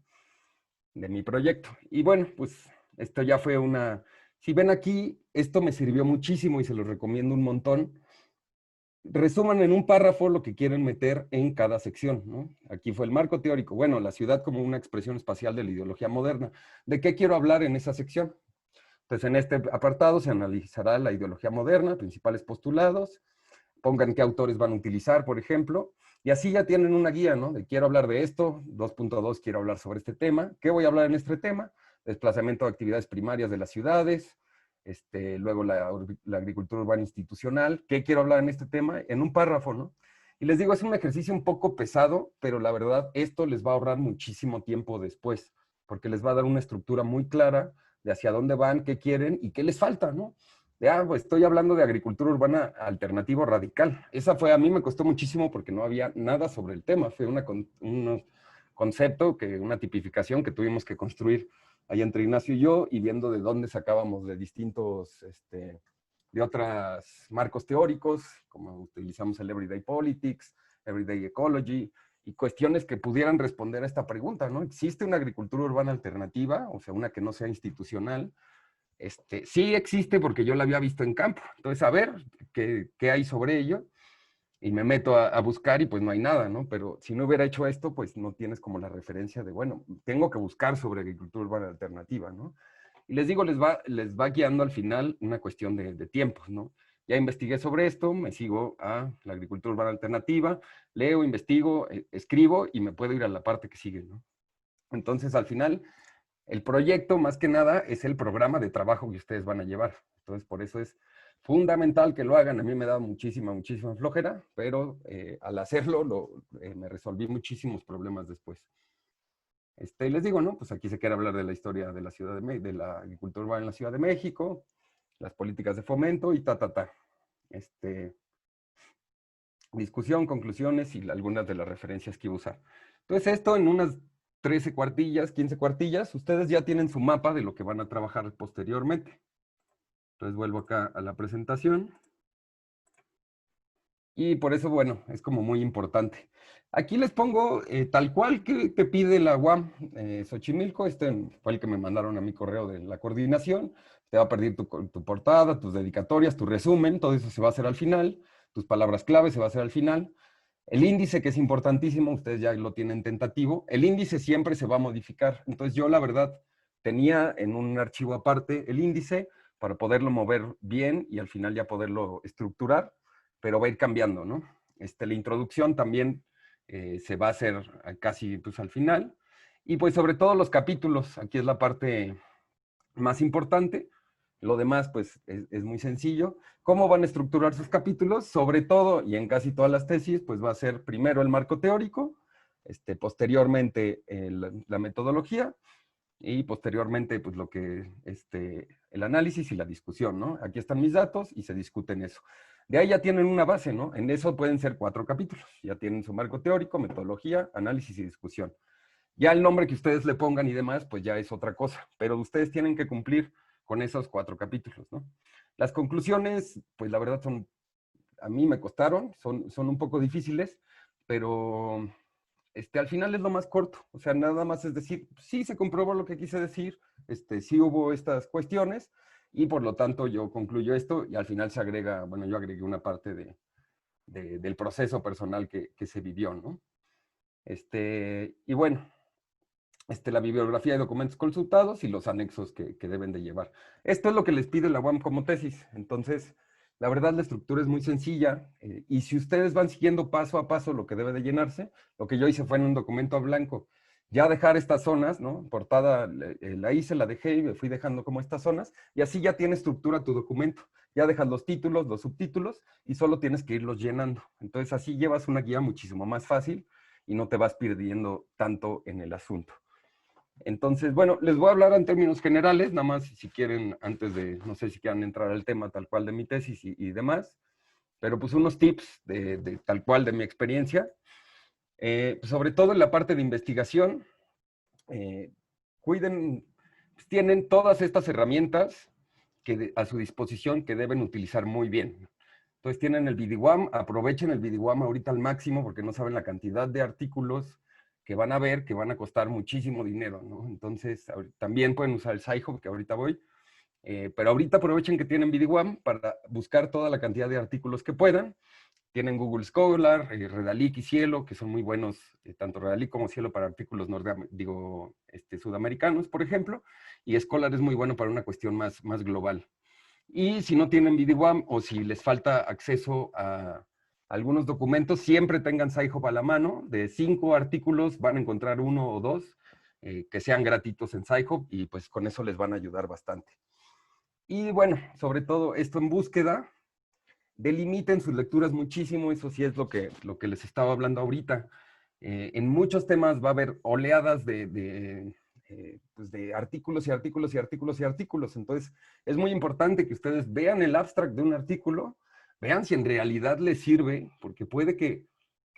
De mi proyecto. Y bueno, pues esto ya fue una... Si ven aquí, esto me sirvió muchísimo y se los recomiendo un montón. Resuman en un párrafo lo que quieren meter en cada sección, ¿no? Aquí fue el marco teórico. Bueno, la ciudad como una expresión espacial de la ideología moderna. ¿De qué quiero hablar en esa sección? Pues en este apartado se analizará la ideología moderna, principales postulados, pongan qué autores van a utilizar, por ejemplo, y así ya tienen una guía, ¿no? De quiero hablar de esto, 2.2 quiero hablar sobre este tema, ¿qué voy a hablar en este tema? Desplazamiento de actividades primarias de las ciudades, luego la agricultura urbana institucional, ¿qué quiero hablar en este tema? En un párrafo, ¿no? Y les digo, es un ejercicio un poco pesado, pero la verdad, esto les va a ahorrar muchísimo tiempo después, porque les va a dar una estructura muy clara de hacia dónde van, qué quieren y qué les falta, ¿no? Pues estoy hablando de agricultura urbana alternativa radical. Esa fue, a mí me costó muchísimo porque no había nada sobre el tema. Fue un concepto, una tipificación que tuvimos que construir ahí entre Ignacio y yo, y viendo de dónde sacábamos de distintos, de otros marcos teóricos, como utilizamos el Everyday Politics, Everyday Ecology, y cuestiones que pudieran responder a esta pregunta, ¿no? ¿Existe una agricultura urbana alternativa? O sea, una que no sea institucional. Sí existe porque yo la había visto en campo. Entonces, a ver qué hay sobre ello. Y me meto a buscar y pues no hay nada, ¿no? Pero si no hubiera hecho esto, pues no tienes como la referencia de, bueno, tengo que buscar sobre agricultura urbana alternativa, ¿no? Y les digo, les va guiando al final una cuestión de tiempos, ¿no? Ya investigué sobre esto, me sigo a la agricultura urbana alternativa, leo, investigo, escribo y me puedo ir a la parte que sigue, ¿no? Entonces, al final, el proyecto, más que nada, es el programa de trabajo que ustedes van a llevar. Entonces, por eso es fundamental que lo hagan. A mí me da muchísima flojera, pero al hacerlo me resolví muchísimos problemas después. Les digo, ¿no? Pues aquí se quiere hablar de la historia de la Ciudad de la agricultura urbana en la Ciudad de México, las políticas de fomento y discusión, conclusiones y algunas de las referencias que iba a usar. Entonces esto en unas 13 cuartillas, 15 cuartillas, ustedes ya tienen su mapa de lo que van a trabajar posteriormente. Entonces vuelvo acá a la presentación. Y por eso, bueno, es como muy importante. Aquí les pongo tal cual que te pide la UAM Xochimilco. Fue el que me mandaron a mi correo de la coordinación. Te va a pedir tu portada, tus dedicatorias, tu resumen, todo eso se va a hacer al final. Tus palabras clave se va a hacer al final. El índice, que es importantísimo, ustedes ya lo tienen tentativo. El índice siempre se va a modificar. Entonces yo, la verdad, tenía en un archivo aparte el índice para poderlo mover bien y al final ya poderlo estructurar, pero va a ir cambiando, ¿no? La introducción también se va a hacer casi pues, al final. Y pues sobre todo los capítulos, aquí es la parte más importante. Lo demás, pues, es muy sencillo. ¿Cómo van a estructurar sus capítulos? Sobre todo, y en casi todas las tesis, pues va a ser primero el marco teórico, posteriormente la metodología, y posteriormente, pues, el análisis y la discusión, ¿no? Aquí están mis datos y se discuten eso. De ahí ya tienen una base, ¿no? En eso pueden ser 4 capítulos. Ya tienen su marco teórico, metodología, análisis y discusión. Ya el nombre que ustedes le pongan y demás, pues ya es otra cosa. Pero ustedes tienen que cumplir con esos 4 capítulos, ¿no? Las conclusiones, pues la verdad a mí me costaron, son un poco difíciles, pero al final es lo más corto. O sea, nada más es decir, sí se comprobó lo que quise decir, sí hubo estas cuestiones, y por lo tanto yo concluyo esto, y al final se agrega, bueno, yo agregué una parte del proceso personal que se vivió, ¿no? Y bueno, la bibliografía de documentos consultados y los anexos que deben de llevar. Esto es lo que les pide la UAM como tesis. Entonces, la verdad, la estructura es muy sencilla, y si ustedes van siguiendo paso a paso lo que debe de llenarse, lo que yo hice fue en un documento a blanco, ya dejar estas zonas, ¿no? Portada la hice, la dejé y me fui dejando como estas zonas, y así ya tiene estructura tu documento. Ya dejas los títulos, los subtítulos, y solo tienes que irlos llenando. Entonces, así llevas una guía muchísimo más fácil y no te vas perdiendo tanto en el asunto. Entonces, bueno, les voy a hablar en términos generales, nada más si quieren, antes de, no sé si quieran entrar al tema tal cual de mi tesis y demás, pero pues unos tips de tal cual de mi experiencia. Pues sobre todo en la parte de investigación, cuiden, pues tienen todas estas herramientas a su disposición que deben utilizar muy bien. Entonces tienen el BDWAM, aprovechen el BDWAM ahorita al máximo porque no saben la cantidad de artículos que van a ver, que van a costar muchísimo dinero, ¿no? Entonces, también pueden usar el Sci-Hub, que ahorita voy, pero ahorita aprovechen que tienen BDWAM para buscar toda la cantidad de artículos que puedan. Tienen Google Scholar, Redalic y Cielo, que son muy buenos, tanto Redalic como Cielo para artículos sudamericanos, por ejemplo, y Scholar es muy bueno para una cuestión más global. Y si no tienen BDWAM o si les falta acceso a algunos documentos, siempre tengan Sci-Hub a la mano. De 5 artículos van a encontrar 1 o 2 que sean gratuitos en Sci-Hub, y pues con eso les van a ayudar bastante. Y bueno, sobre todo esto en búsqueda, delimiten sus lecturas muchísimo. Eso sí es lo que les estaba hablando ahorita. En muchos temas va a haber oleadas pues de artículos y artículos y artículos y artículos. Entonces, es muy importante que ustedes vean el abstract de un artículo, vean si en realidad les sirve, porque puede que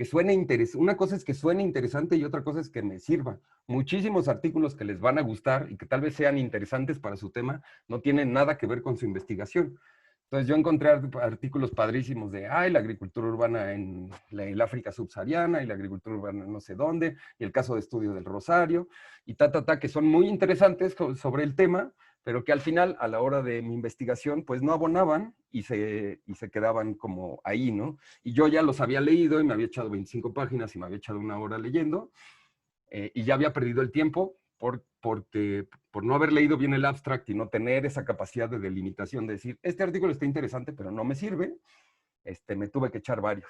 suene interesante. Una cosa es que suene interesante y otra cosa es que me sirva. Muchísimos artículos que les van a gustar y que tal vez sean interesantes para su tema no tienen nada que ver con su investigación. Entonces yo encontré artículos padrísimos de la agricultura urbana en el África subsahariana y la agricultura urbana no sé dónde, y el caso de estudio del Rosario, y que son muy interesantes sobre el tema, pero que al final, a la hora de mi investigación, pues no abonaban y se quedaban como ahí, ¿no? Y yo ya los había leído y me había echado 25 páginas y me había echado 1 hora leyendo, y ya había perdido el tiempo por no haber leído bien el abstract y no tener esa capacidad de delimitación de decir, este artículo está interesante, pero no me sirve, me tuve que echar varios.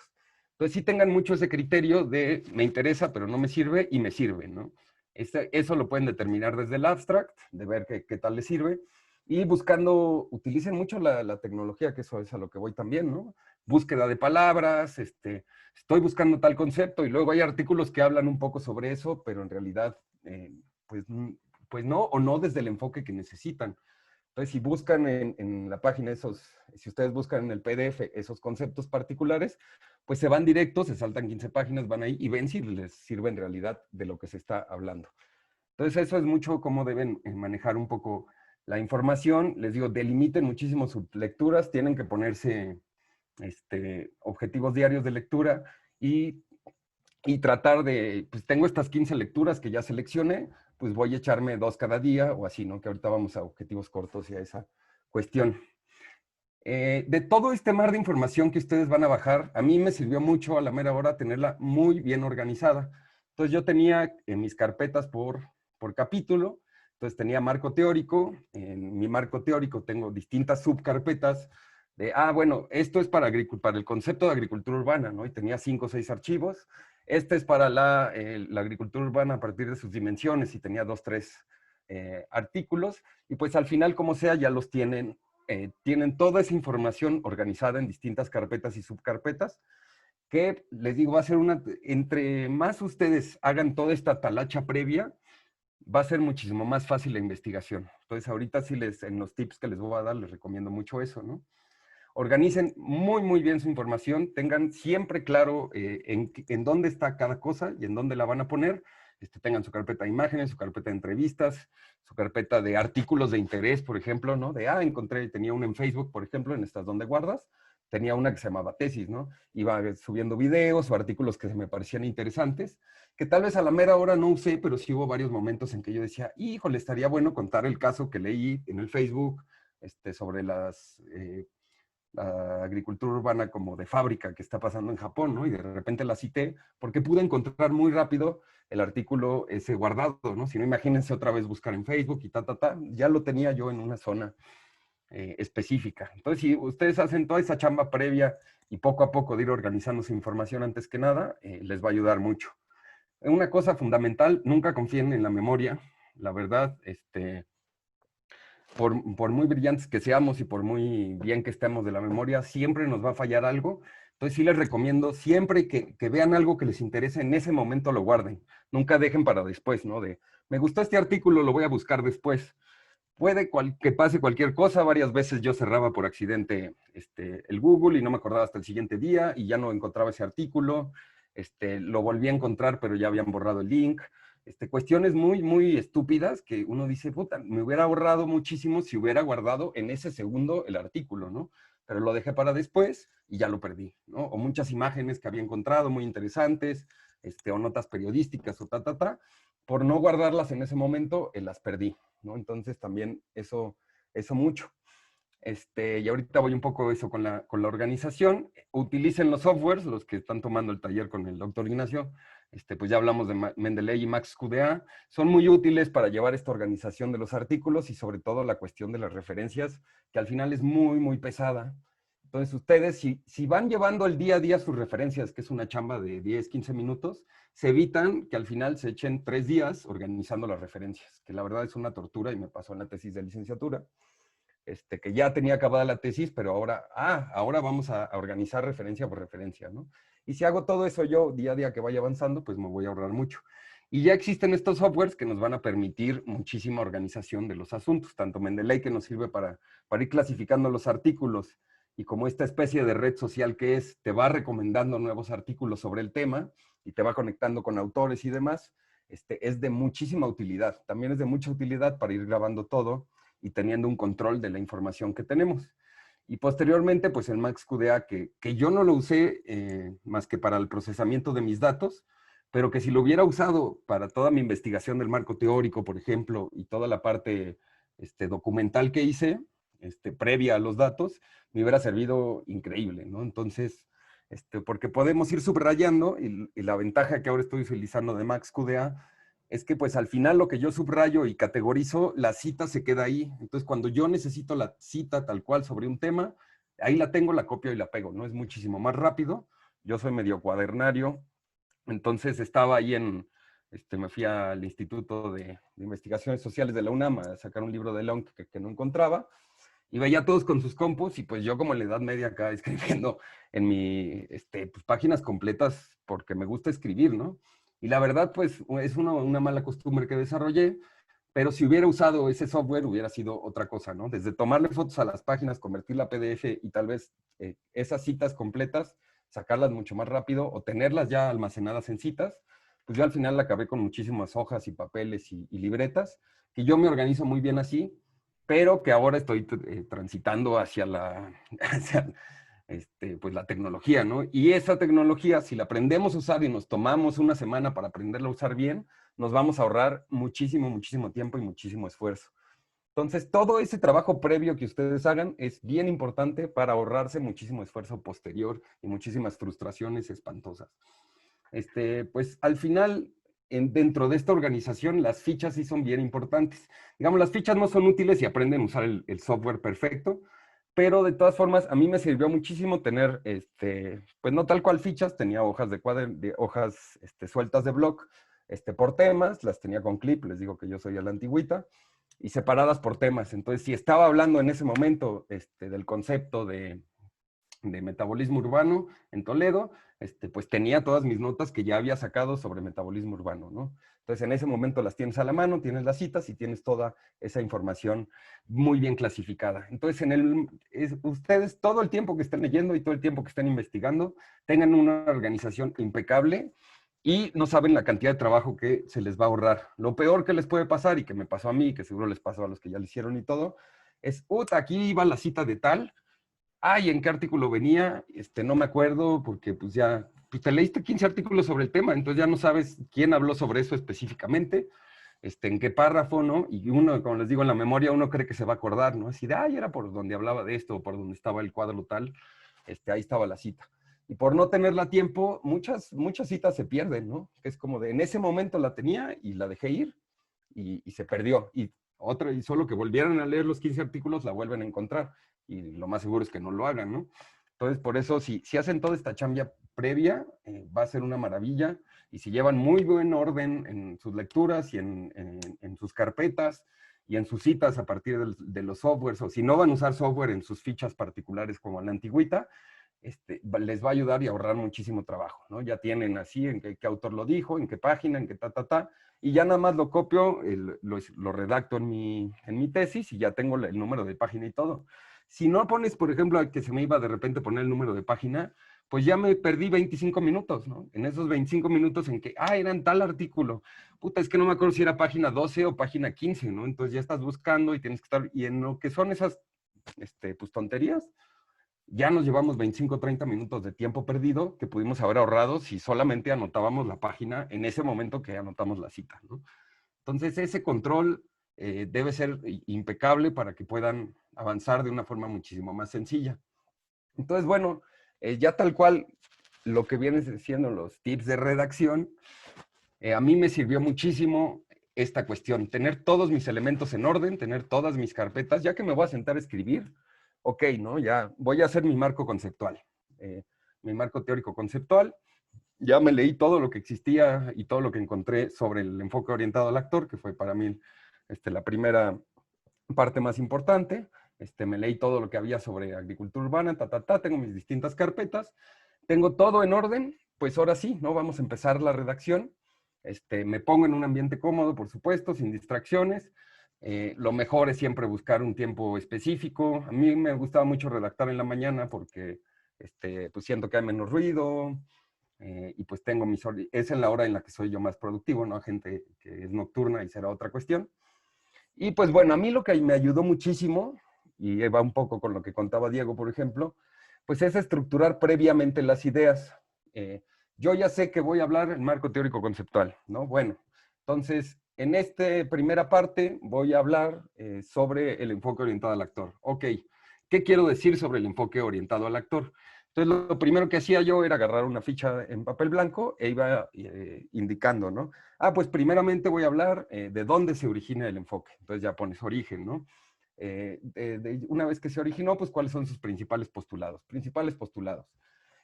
Entonces sí tengan mucho ese criterio de me interesa, pero no me sirve y me sirve, ¿no? Eso lo pueden determinar desde el abstract, de ver qué tal les sirve. Y buscando, utilicen mucho la tecnología, que eso es a lo que voy también, ¿no? Búsqueda de palabras, estoy buscando tal concepto, y luego hay artículos que hablan un poco sobre eso, pero en realidad, pues no, o no desde el enfoque que necesitan. Entonces, si buscan en la página si ustedes buscan en el PDF esos conceptos particulares, pues se van directos, se saltan 15 páginas, van ahí y ven si les sirve en realidad de lo que se está hablando. Entonces, eso es mucho cómo deben manejar un poco la información. Les digo, delimiten muchísimo sus lecturas, tienen que ponerse objetivos diarios de lectura y tratar de, pues tengo estas 15 lecturas que ya seleccioné, pues voy a echarme 2 cada día o así, ¿no? Que ahorita vamos a objetivos cortos y a esa cuestión. De todo este mar de información que ustedes van a bajar, a mí me sirvió mucho a la mera hora tenerla muy bien organizada. Entonces yo tenía en mis carpetas por capítulo, entonces tenía marco teórico, en mi marco teórico tengo distintas subcarpetas de, bueno, esto es para el concepto de agricultura urbana, ¿no? Y tenía 5 o 6 archivos. Este es para la agricultura urbana a partir de sus dimensiones y tenía 2 o 3 artículos. Y pues al final, como sea, ya los tienen toda esa información organizada en distintas carpetas y subcarpetas, que les digo, va a ser entre más ustedes hagan toda esta talacha previa, va a ser muchísimo más fácil la investigación. Entonces ahorita sí en los tips que les voy a dar, les recomiendo mucho eso, ¿no? Organicen muy, muy bien su información, tengan siempre claro en dónde está cada cosa y en dónde la van a poner. Tengan su carpeta de imágenes, su carpeta de entrevistas, su carpeta de artículos de interés, por ejemplo, ¿no? Tenía una en Facebook, por ejemplo, en estas donde guardas, tenía una que se llamaba tesis, ¿no? Iba subiendo videos o artículos que me parecían interesantes, que tal vez a la mera hora no usé, pero sí hubo varios momentos en que yo decía, híjole, estaría bueno contar el caso que leí en el Facebook, sobre la agricultura urbana como de fábrica que está pasando en Japón, ¿no? Y de repente la cité porque pude encontrar muy rápido el artículo ese guardado, ¿no? Si no, imagínense otra vez buscar en Facebook y ya lo tenía yo en una zona específica. Entonces, si ustedes hacen toda esa chamba previa y poco a poco de ir organizando su información antes que nada, les va a ayudar mucho. Una cosa fundamental, nunca confíen en la memoria. La verdad, por muy brillantes que seamos y por muy bien que estemos de la memoria, siempre nos va a fallar algo. Entonces sí les recomiendo siempre que vean algo que les interese, en ese momento lo guarden. Nunca dejen para después, ¿no? Me gustó este artículo, lo voy a buscar después. Puede que pase cualquier cosa. Varias veces yo cerraba por accidente el Google y no me acordaba hasta el siguiente día y ya no encontraba ese artículo. Lo volví a encontrar, pero ya habían borrado el link. Cuestiones muy, muy estúpidas que uno dice, puta, me hubiera ahorrado muchísimo si hubiera guardado en ese segundo el artículo, ¿no? Pero lo dejé para después y ya lo perdí, ¿no? O muchas imágenes que había encontrado muy interesantes, o notas periodísticas o por no guardarlas en ese momento, las perdí, ¿no? Entonces también eso mucho. Y ahorita voy un poco eso con la organización. Utilicen los softwares, los que están tomando el taller con el doctor Ignacio. Pues ya hablamos de Mendeley y MaxQDA. Son muy útiles para llevar esta organización de los artículos y sobre todo la cuestión de las referencias, que al final es muy, muy pesada. Entonces ustedes, si van llevando el día a día sus referencias, que es una chamba de 10, 15 minutos, se evitan que al final se echen 3 días organizando las referencias, que la verdad es una tortura y me pasó en la tesis de licenciatura. Que ya tenía acabada la tesis, pero ahora vamos a organizar referencia por referencia, ¿no? Y si hago todo eso yo día a día que vaya avanzando, pues me voy a ahorrar mucho. Y ya existen estos softwares que nos van a permitir muchísima organización de los asuntos, tanto Mendeley, que nos sirve para ir clasificando los artículos, y como esta especie de red social que te va recomendando nuevos artículos sobre el tema y te va conectando con autores y demás, es de muchísima utilidad. También es de mucha utilidad para ir grabando todo y teniendo un control de la información que tenemos. Y posteriormente, pues el MaxQDA, que yo no lo usé más que para el procesamiento de mis datos, pero que si lo hubiera usado para toda mi investigación del marco teórico, por ejemplo, y toda la parte documental que hice, previa a los datos, me hubiera servido increíble, ¿no? Entonces, porque podemos ir subrayando, y la ventaja que ahora estoy utilizando de MaxQDA es que pues al final lo que yo subrayo y categorizo, la cita se queda ahí. Entonces cuando yo necesito la cita tal cual sobre un tema, ahí la tengo, la copio y la pego, ¿no? Es muchísimo más rápido. Yo soy medio cuadernario, entonces estaba ahí me fui al Instituto de Investigaciones Sociales de la UNAM a sacar un libro de León que no encontraba, y veía a todos con sus compus, y pues yo como en la Edad Media acá escribiendo en pues, páginas completas porque me gusta escribir, ¿no? Y la verdad, pues es una mala costumbre que desarrollé, pero si hubiera usado ese software hubiera sido otra cosa, ¿no? Desde tomarle fotos a las páginas, convertirla a PDF y tal vez esas citas completas, sacarlas mucho más rápido o tenerlas ya almacenadas en citas, pues yo al final la acabé con muchísimas hojas y papeles y libretas, que yo me organizo muy bien así, pero que ahora estoy transitando hacia hacia, pues la tecnología, ¿no? Y esa tecnología, si la aprendemos a usar y nos tomamos una semana para aprenderla a usar bien, nos vamos a ahorrar muchísimo, muchísimo tiempo y muchísimo esfuerzo. Entonces, todo ese trabajo previo que ustedes hagan es bien importante para ahorrarse muchísimo esfuerzo posterior y muchísimas frustraciones espantosas. Pues al final, dentro de esta organización, las fichas sí son bien importantes. Digamos, las fichas no son útiles y aprenden a usar el software perfecto, pero de todas formas, a mí me sirvió muchísimo tener, pues no tal cual fichas, tenía hojas hojas sueltas de blog, por temas, las tenía con clip, les digo que yo soy a la antigüita, y separadas por temas. Entonces, si estaba hablando en ese momento del concepto de metabolismo urbano en Toledo, pues tenía todas mis notas que ya había sacado sobre metabolismo urbano, ¿no? Entonces, en ese momento las tienes a la mano, tienes las citas y tienes toda esa información muy bien clasificada. Entonces, ustedes todo el tiempo que estén leyendo y todo el tiempo que estén investigando, tengan una organización impecable y no saben la cantidad de trabajo que se les va a ahorrar. Lo peor que les puede pasar, y que me pasó a mí, que seguro les pasó a los que ya lo hicieron y todo, es, aquí iba la cita de tal, ay, ¿en qué artículo venía? No me acuerdo, porque pues ya, pues te leíste 15 artículos sobre el tema, entonces ya no sabes quién habló sobre eso específicamente, en qué párrafo, ¿no? Y uno, como les digo, en la memoria uno cree que se va a acordar, ¿no? Así de, ay, era por donde hablaba de esto, o por donde estaba el cuadro tal, ahí estaba la cita. Y por no tenerla a tiempo, muchas citas se pierden, ¿no? Es como de, en ese momento la tenía y la dejé ir y se perdió. Y solo que volvieran a leer los 15 artículos la vuelven a encontrar. Y lo más seguro es que no lo hagan, ¿no? Entonces, por eso, si hacen toda esta chamba previa, va a ser una maravilla. Y si llevan muy buen orden en sus lecturas y en sus carpetas y en sus citas a partir de los softwares, o si no van a usar software en sus fichas particulares como la antigüita, les va a ayudar y ahorrar muchísimo trabajo, ¿no? Ya tienen así en qué autor lo dijo, en qué página, en qué y ya nada más lo copio, lo redacto en mi tesis y ya tengo el número de página y todo. Si no pones, por ejemplo, que se me iba de repente a poner el número de página, pues ya me perdí 25 minutos, ¿no? En esos 25 minutos en que, eran tal artículo, puta, es que no me acuerdo si era página 12 o página 15, ¿no? Entonces ya estás buscando y tienes que estar, y en lo que son esas, pues tonterías, ya nos llevamos 25 o 30 minutos de tiempo perdido que pudimos haber ahorrado si solamente anotábamos la página en ese momento que anotamos la cita, ¿no? Entonces, ese control debe ser impecable para que puedan avanzar de una forma muchísimo más sencilla. Entonces, bueno, ya tal cual lo que vienen siendo los tips de redacción, a mí me sirvió muchísimo esta cuestión, tener todos mis elementos en orden, tener todas mis carpetas, ya que me voy a sentar a escribir, ok, ¿no? Ya voy a hacer mi marco conceptual, mi marco teórico conceptual. Ya me leí todo lo que existía y todo lo que encontré sobre el enfoque orientado al actor, que fue para mí la primera parte más importante. Me leí todo lo que había sobre agricultura urbana, tengo mis distintas carpetas, tengo todo en orden, pues ahora sí, ¿no? Vamos a empezar la redacción. Me pongo en un ambiente cómodo, por supuesto, sin distracciones. Lo mejor es siempre buscar un tiempo específico. A mí me gustaba mucho redactar en la mañana porque pues siento que hay menos ruido, y pues tengo es en la hora en la que soy yo más productivo, ¿no? Gente que es nocturna y será otra cuestión. Y pues bueno, a mí lo que me ayudó muchísimo, y va un poco con lo que contaba Diego, por ejemplo, pues es estructurar previamente las ideas. Yo ya sé que voy a hablar en marco teórico conceptual, ¿no? Bueno, entonces, en esta primera parte voy a hablar sobre el enfoque orientado al actor. Ok, ¿qué quiero decir sobre el enfoque orientado al actor? Entonces, lo primero que hacía yo era agarrar una ficha en papel blanco e iba indicando, ¿no? Ah, pues primeramente voy a hablar de dónde se origina el enfoque. Entonces ya pones origen, ¿no? Una vez que se originó, pues cuáles son sus principales postulados. Principales postulados.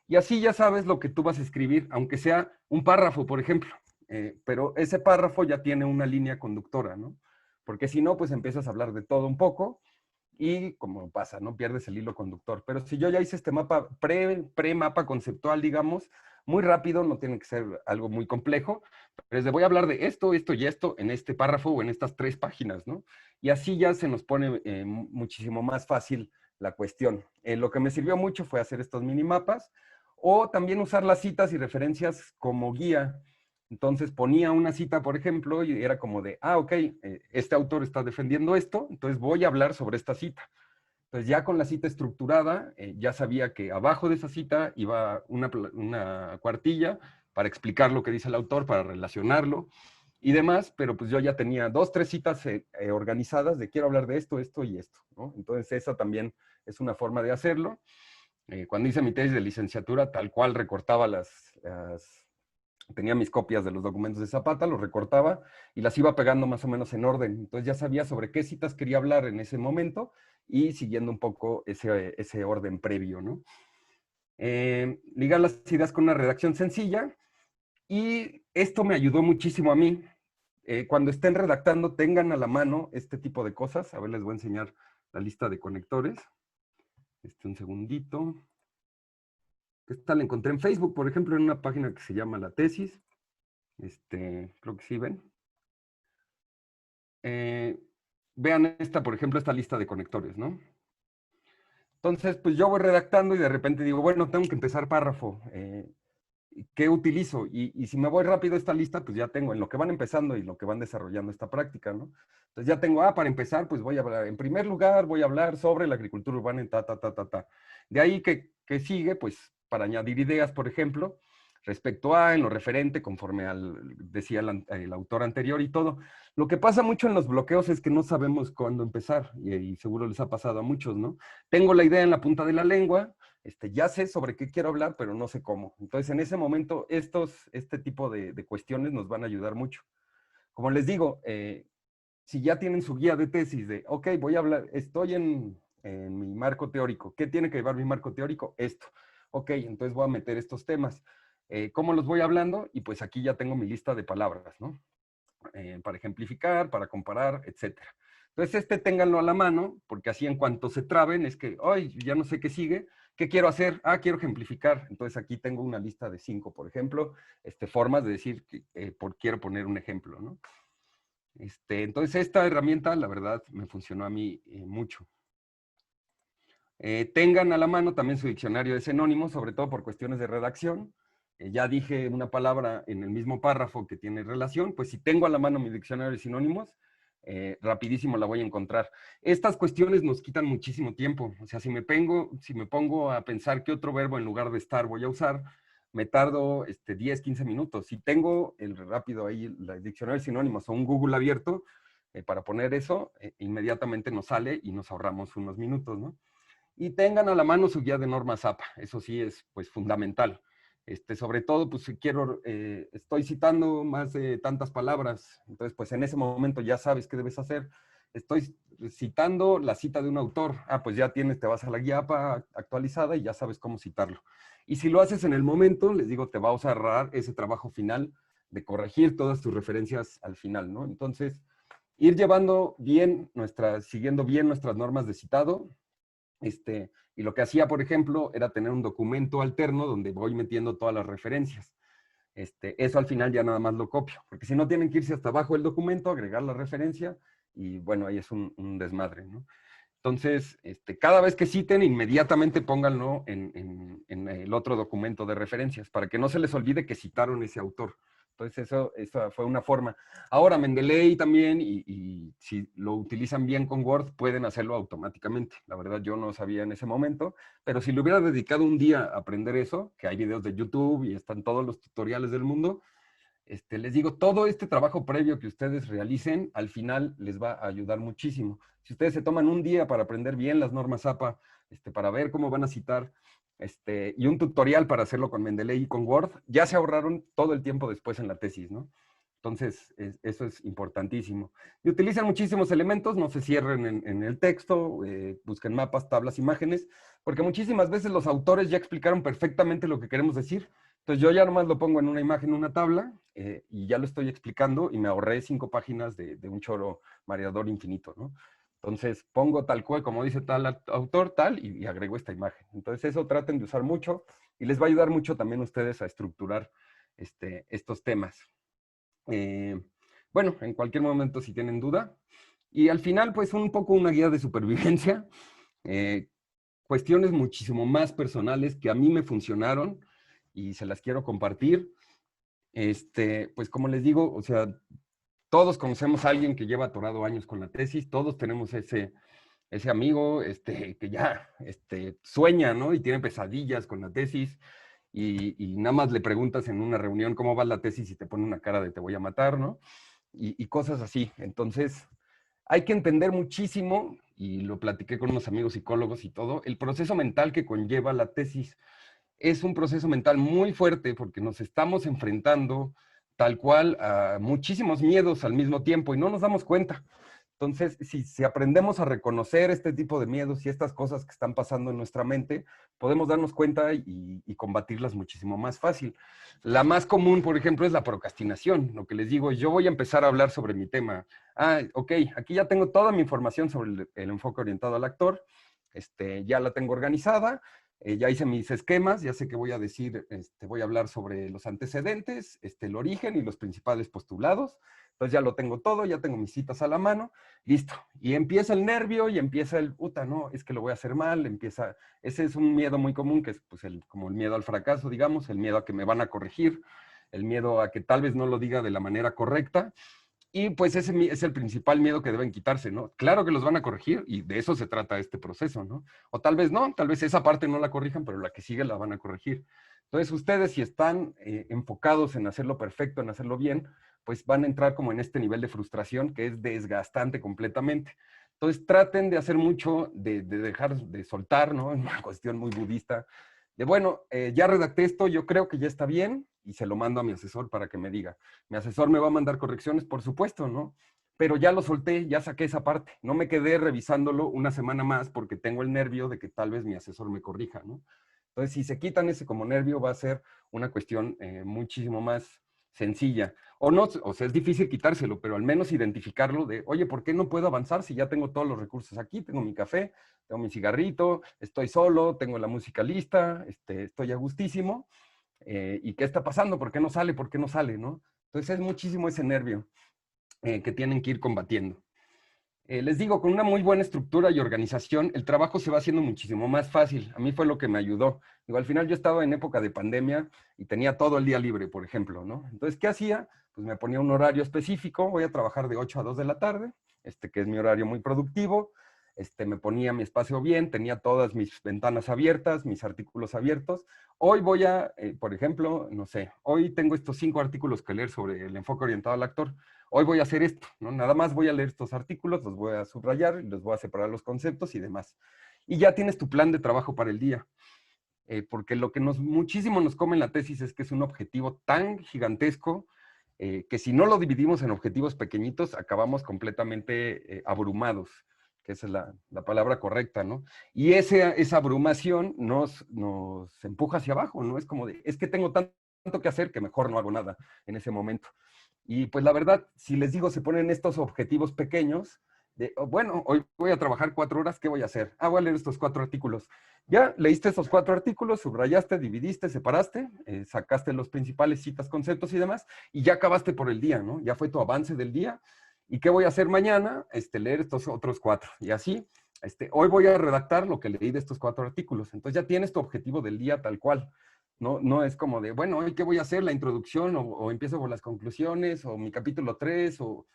Y así ya sabes lo que tú vas a escribir, aunque sea un párrafo, por ejemplo. Pero ese párrafo ya tiene una línea conductora, ¿no? Porque si no, pues empiezas a hablar de todo un poco y como pasa, ¿no? Pierdes el hilo conductor. Pero si yo ya hice este mapa, pre-mapa conceptual, digamos, muy rápido, no tiene que ser algo muy complejo, pero es de voy a hablar de esto, esto y esto en este párrafo o en estas 3 páginas, ¿no? Y así ya se nos pone muchísimo más fácil la cuestión. Lo que me sirvió mucho fue hacer estos minimapas o también usar las citas y referencias como guía. Entonces ponía una cita, por ejemplo, y era como de, ah, ok, este autor está defendiendo esto, entonces voy a hablar sobre esta cita. Entonces ya con la cita estructurada, ya sabía que abajo de esa cita iba una cuartilla para explicar lo que dice el autor, para relacionarlo y demás, pero pues yo ya tenía 2, 3 citas organizadas de quiero hablar de esto, esto y esto, ¿no? Entonces esa también es una forma de hacerlo. Cuando hice mi tesis de licenciatura, tal cual recortaba tenía mis copias de los documentos de Zapata, los recortaba y las iba pegando más o menos en orden. Entonces ya sabía sobre qué citas quería hablar en ese momento y siguiendo un poco ese orden previo, ¿no? Ligar las ideas con una redacción sencilla y esto me ayudó muchísimo a mí. Cuando estén redactando, tengan a la mano este tipo de cosas. A ver, les voy a enseñar la lista de conectores. Un segundito. Esta la encontré en Facebook, por ejemplo, en una página que se llama La Tesis. Creo que sí ven. Vean esta, por ejemplo, esta lista de conectores, ¿no? Entonces, pues yo voy redactando y de repente digo, bueno, tengo que empezar párrafo. ¿Qué utilizo? Y si me voy rápido a esta lista, pues ya tengo en lo que van empezando y lo que van desarrollando esta práctica, ¿no? Entonces ya tengo, para empezar, pues voy a hablar, en primer lugar, voy a hablar sobre la agricultura urbana en ta, ta, ta, ta, ta. De ahí que sigue, pues, para añadir ideas, por ejemplo, respecto a, en lo referente, conforme decía el autor anterior y todo. Lo que pasa mucho en los bloqueos es que no sabemos cuándo empezar, y seguro les ha pasado a muchos, ¿no? Tengo la idea en la punta de la lengua, ya sé sobre qué quiero hablar, pero no sé cómo. Entonces, en ese momento, este tipo de cuestiones nos van a ayudar mucho. Como les digo, si ya tienen su guía de tesis de, ok, voy a hablar, estoy en mi marco teórico. ¿Qué tiene que llevar mi marco teórico? Esto. Ok, entonces voy a meter estos temas. ¿Cómo los voy hablando? Y pues aquí ya tengo mi lista de palabras, ¿no? Para ejemplificar, para comparar, etcétera. Entonces, ténganlo a la mano, porque así en cuanto se traben, es que, ay, ya no sé qué sigue, ¿qué quiero hacer? Ah, quiero ejemplificar. Entonces, aquí tengo una lista de 5, por ejemplo, formas de decir que quiero poner un ejemplo, ¿no? Entonces, esta herramienta, la verdad, me funcionó a mí mucho. Tengan a la mano también su diccionario de sinónimos, sobre todo por cuestiones de redacción. Ya dije una palabra en el mismo párrafo que tiene relación, pues si tengo a la mano mi diccionario de sinónimos, rapidísimo la voy a encontrar. Estas cuestiones nos quitan muchísimo tiempo. O sea, si me pongo a pensar qué otro verbo en lugar de estar voy a usar, me tardo 10, 15 minutos. Si tengo rápido ahí el diccionario de sinónimos o un Google abierto para poner eso, inmediatamente nos sale y nos ahorramos unos minutos, ¿no? Y tengan a la mano su guía de normas APA. Eso sí es, pues, fundamental. Sobre todo, pues, si estoy citando más de tantas palabras, entonces, pues, en ese momento ya sabes qué debes hacer. Estoy citando la cita de un autor. Pues ya te vas a la guía APA actualizada y ya sabes cómo citarlo. Y si lo haces en el momento, les digo, te va a ahorrar ese trabajo final de corregir todas tus referencias al final, ¿no? Entonces, ir llevando bien siguiendo bien nuestras normas de citado. Y lo que hacía, por ejemplo, era tener un documento alterno donde voy metiendo todas las referencias. Eso al final ya nada más lo copio, porque si no tienen que irse hasta abajo del documento, agregar la referencia, y bueno, ahí es un desmadre, ¿no? Entonces, cada vez que citen, inmediatamente pónganlo en el otro documento de referencias, para que no se les olvide que citaron ese autor. Entonces, esa fue una forma. Ahora, Mendeley también, y si lo utilizan bien con Word, pueden hacerlo automáticamente. La verdad, yo no sabía en ese momento, pero si le hubiera dedicado un día a aprender eso, que hay videos de YouTube y están todos los tutoriales del mundo, les digo, todo este trabajo previo que ustedes realicen, al final les va a ayudar muchísimo. Si ustedes se toman un día para aprender bien las normas APA, para ver cómo van a citar, y un tutorial para hacerlo con Mendeley y con Word, ya se ahorraron todo el tiempo después en la tesis, ¿no? Entonces, eso es importantísimo. Y utilizan muchísimos elementos, no se cierren en el texto, busquen mapas, tablas, imágenes, porque muchísimas veces los autores ya explicaron perfectamente lo que queremos decir. Entonces, yo ya nomás lo pongo en una imagen, una tabla, y ya lo estoy explicando, y me ahorré 5 páginas de un choro mareador infinito, ¿no? Entonces, pongo tal cual, como dice tal autor, tal, y agrego esta imagen. Entonces, eso traten de usar mucho, y les va a ayudar mucho también a ustedes a estructurar estos temas. Bueno, en cualquier momento si tienen duda. Y al final, pues un poco una guía de supervivencia. Cuestiones muchísimo más personales que a mí me funcionaron y se las quiero compartir. Pues como les digo, o sea, todos conocemos a alguien que lleva atorado años con la tesis, todos tenemos ese amigo que ya sueña, ¿no? Y tiene pesadillas con la tesis. Y nada más le preguntas en una reunión cómo va la tesis y te pone una cara de te voy a matar, ¿no? Y cosas así. Entonces, hay que entender muchísimo, y lo platiqué con unos amigos psicólogos y todo, el proceso mental que conlleva la tesis. Es un proceso mental muy fuerte porque nos estamos enfrentando tal cual a muchísimos miedos al mismo tiempo y no nos damos cuenta. Entonces, si aprendemos a reconocer este tipo de miedos y estas cosas que están pasando en nuestra mente, podemos darnos cuenta y combatirlas muchísimo más fácil. La más común, por ejemplo, es la procrastinación. Lo que les digo, yo voy a empezar a hablar sobre mi tema. Ok, aquí ya tengo toda mi información sobre el enfoque orientado al actor, ya la tengo organizada, ya hice mis esquemas, ya sé que voy a decir, voy a hablar sobre los antecedentes, el origen y los principales postulados. Entonces ya lo tengo todo, ya tengo mis citas a la mano, listo. Y empieza el nervio y empieza el, puta, no, es que lo voy a hacer mal, ese es un miedo muy común, que es pues como el miedo al fracaso, digamos, el miedo a que me van a corregir, el miedo a que tal vez no lo diga de la manera correcta. Y pues ese es el principal miedo que deben quitarse, ¿no? Claro que los van a corregir y de eso se trata este proceso, ¿no? O tal vez no, tal vez esa parte no la corrijan, pero la que sigue la van a corregir. Entonces ustedes si están enfocados en hacerlo perfecto, en hacerlo bien, pues van a entrar como en este nivel de frustración que es desgastante completamente. Entonces traten de hacer mucho, de dejar de soltar, ¿no? Es una cuestión muy budista, de bueno, ya redacté esto, yo creo que ya está bien, y se lo mando a mi asesor para que me diga. Mi asesor me va a mandar correcciones, por supuesto, ¿no? Pero ya lo solté, ya saqué esa parte. No me quedé revisándolo una semana más porque tengo el nervio de que tal vez mi asesor me corrija, ¿no? Entonces, si se quitan ese como nervio, va a ser una cuestión muchísimo más sencilla. O no, o sea, es difícil quitárselo, pero al menos identificarlo de, oye, ¿por qué no puedo avanzar si ya tengo todos los recursos aquí? Tengo mi café, tengo mi cigarrito, estoy solo, tengo la música lista, estoy a gustísimo. ¿Y qué está pasando? ¿Por qué no sale? ¿Por qué no sale? ¿No? Entonces es muchísimo ese nervio que tienen que ir combatiendo. Les digo, con una muy buena estructura y organización, el trabajo se va haciendo muchísimo más fácil. A mí fue lo que me ayudó. Digo, al final yo estaba en época de pandemia y tenía todo el día libre, por ejemplo, ¿no? Entonces, ¿qué hacía? Pues me ponía un horario específico, voy a trabajar de 8 a 2 de la tarde, que es mi horario muy productivo. Me ponía mi espacio bien, tenía todas mis ventanas abiertas, mis artículos abiertos. Hoy voy a, por ejemplo, no sé, hoy tengo estos 5 artículos que leer sobre el enfoque orientado al actor. Hoy voy a hacer esto, ¿no? Nada más voy a leer estos artículos, los voy a subrayar, los voy a separar los conceptos y demás. Y ya tienes tu plan de trabajo para el día. Porque lo que muchísimo nos come en la tesis es que es un objetivo tan gigantesco que si no lo dividimos en objetivos pequeñitos, acabamos completamente abrumados, que esa es la palabra correcta, ¿no? Y esa abrumación nos empuja hacia abajo, ¿no? Es como de, es que tengo tanto que hacer que mejor no hago nada en ese momento. Y pues la verdad, si les digo, se ponen estos objetivos pequeños, de, bueno, hoy voy a trabajar 4 horas, ¿qué voy a hacer? Voy a leer estos 4 artículos. Ya leíste estos 4 artículos, subrayaste, dividiste, separaste, sacaste los principales citas, conceptos y demás, y ya acabaste por el día, ¿no? Ya fue tu avance del día. ¿Y qué voy a hacer mañana? Leer estos otros 4. Y así, hoy voy a redactar lo que leí de estos 4 artículos. Entonces ya tienes tu objetivo del día tal cual. No es como de, bueno, ¿hoy qué voy a hacer? ¿La introducción? ¿O empiezo por las conclusiones? ¿O mi capítulo 3? ¿O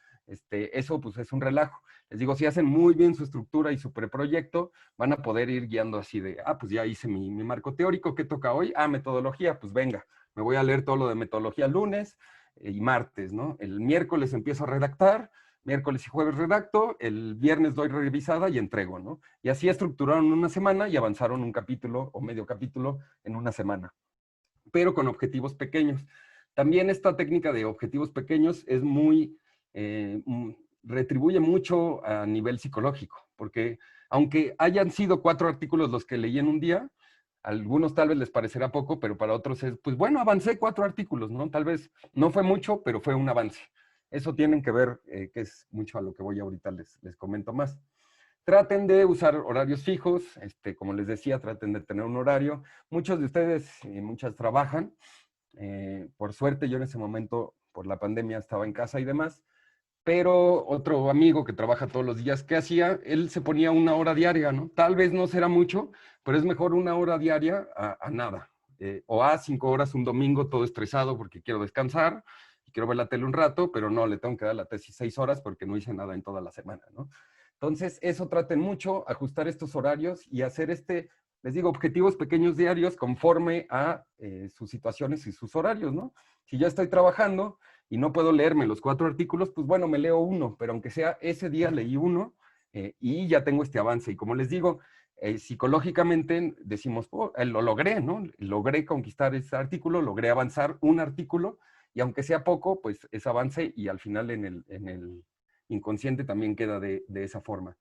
eso pues es un relajo? Les digo, si hacen muy bien su estructura y su preproyecto, van a poder ir guiando así de, pues ya hice mi marco teórico, ¿qué toca hoy? Metodología, pues venga, me voy a leer todo lo de metodología lunes y martes, ¿no? El miércoles empiezo a redactar, miércoles y jueves redacto, el viernes doy revisada y entrego, ¿no? Y así estructuraron una semana y avanzaron un capítulo o medio capítulo en una semana, pero con objetivos pequeños. También esta técnica de objetivos pequeños es muy, retribuye mucho a nivel psicológico, porque aunque hayan sido 4 artículos los que leí en un día, a algunos tal vez les parecerá poco, pero para otros es, pues bueno, avancé 4 artículos, ¿no? Tal vez no fue mucho, pero fue un avance. Eso tienen que ver, que es mucho a lo que voy ahorita, les comento más. Traten de usar horarios fijos, como les decía, traten de tener un horario. Muchos de ustedes, muchas trabajan. Por suerte, yo en ese momento, por la pandemia, estaba en casa y demás. Pero otro amigo que trabaja todos los días, ¿qué hacía? Él se ponía 1 hora diaria, ¿no? Tal vez no será mucho, pero es mejor 1 hora diaria a nada. O a 5 horas un domingo, todo estresado porque quiero descansar y quiero ver la tele un rato, pero no, le tengo que dar la tesis 6 horas porque no hice nada en toda la semana, ¿no? Entonces, eso traten mucho, ajustar estos horarios y hacer les digo, objetivos pequeños diarios conforme a sus situaciones y sus horarios, ¿no? Si ya estoy trabajando y no puedo leerme los 4 artículos, pues bueno, me leo uno, pero aunque sea ese día leí uno y ya tengo este avance. Y como les digo, psicológicamente decimos, oh, lo logré, ¿no? Logré conquistar ese artículo, logré avanzar un artículo y aunque sea poco, pues es avance y al final en el inconsciente también queda de esa forma.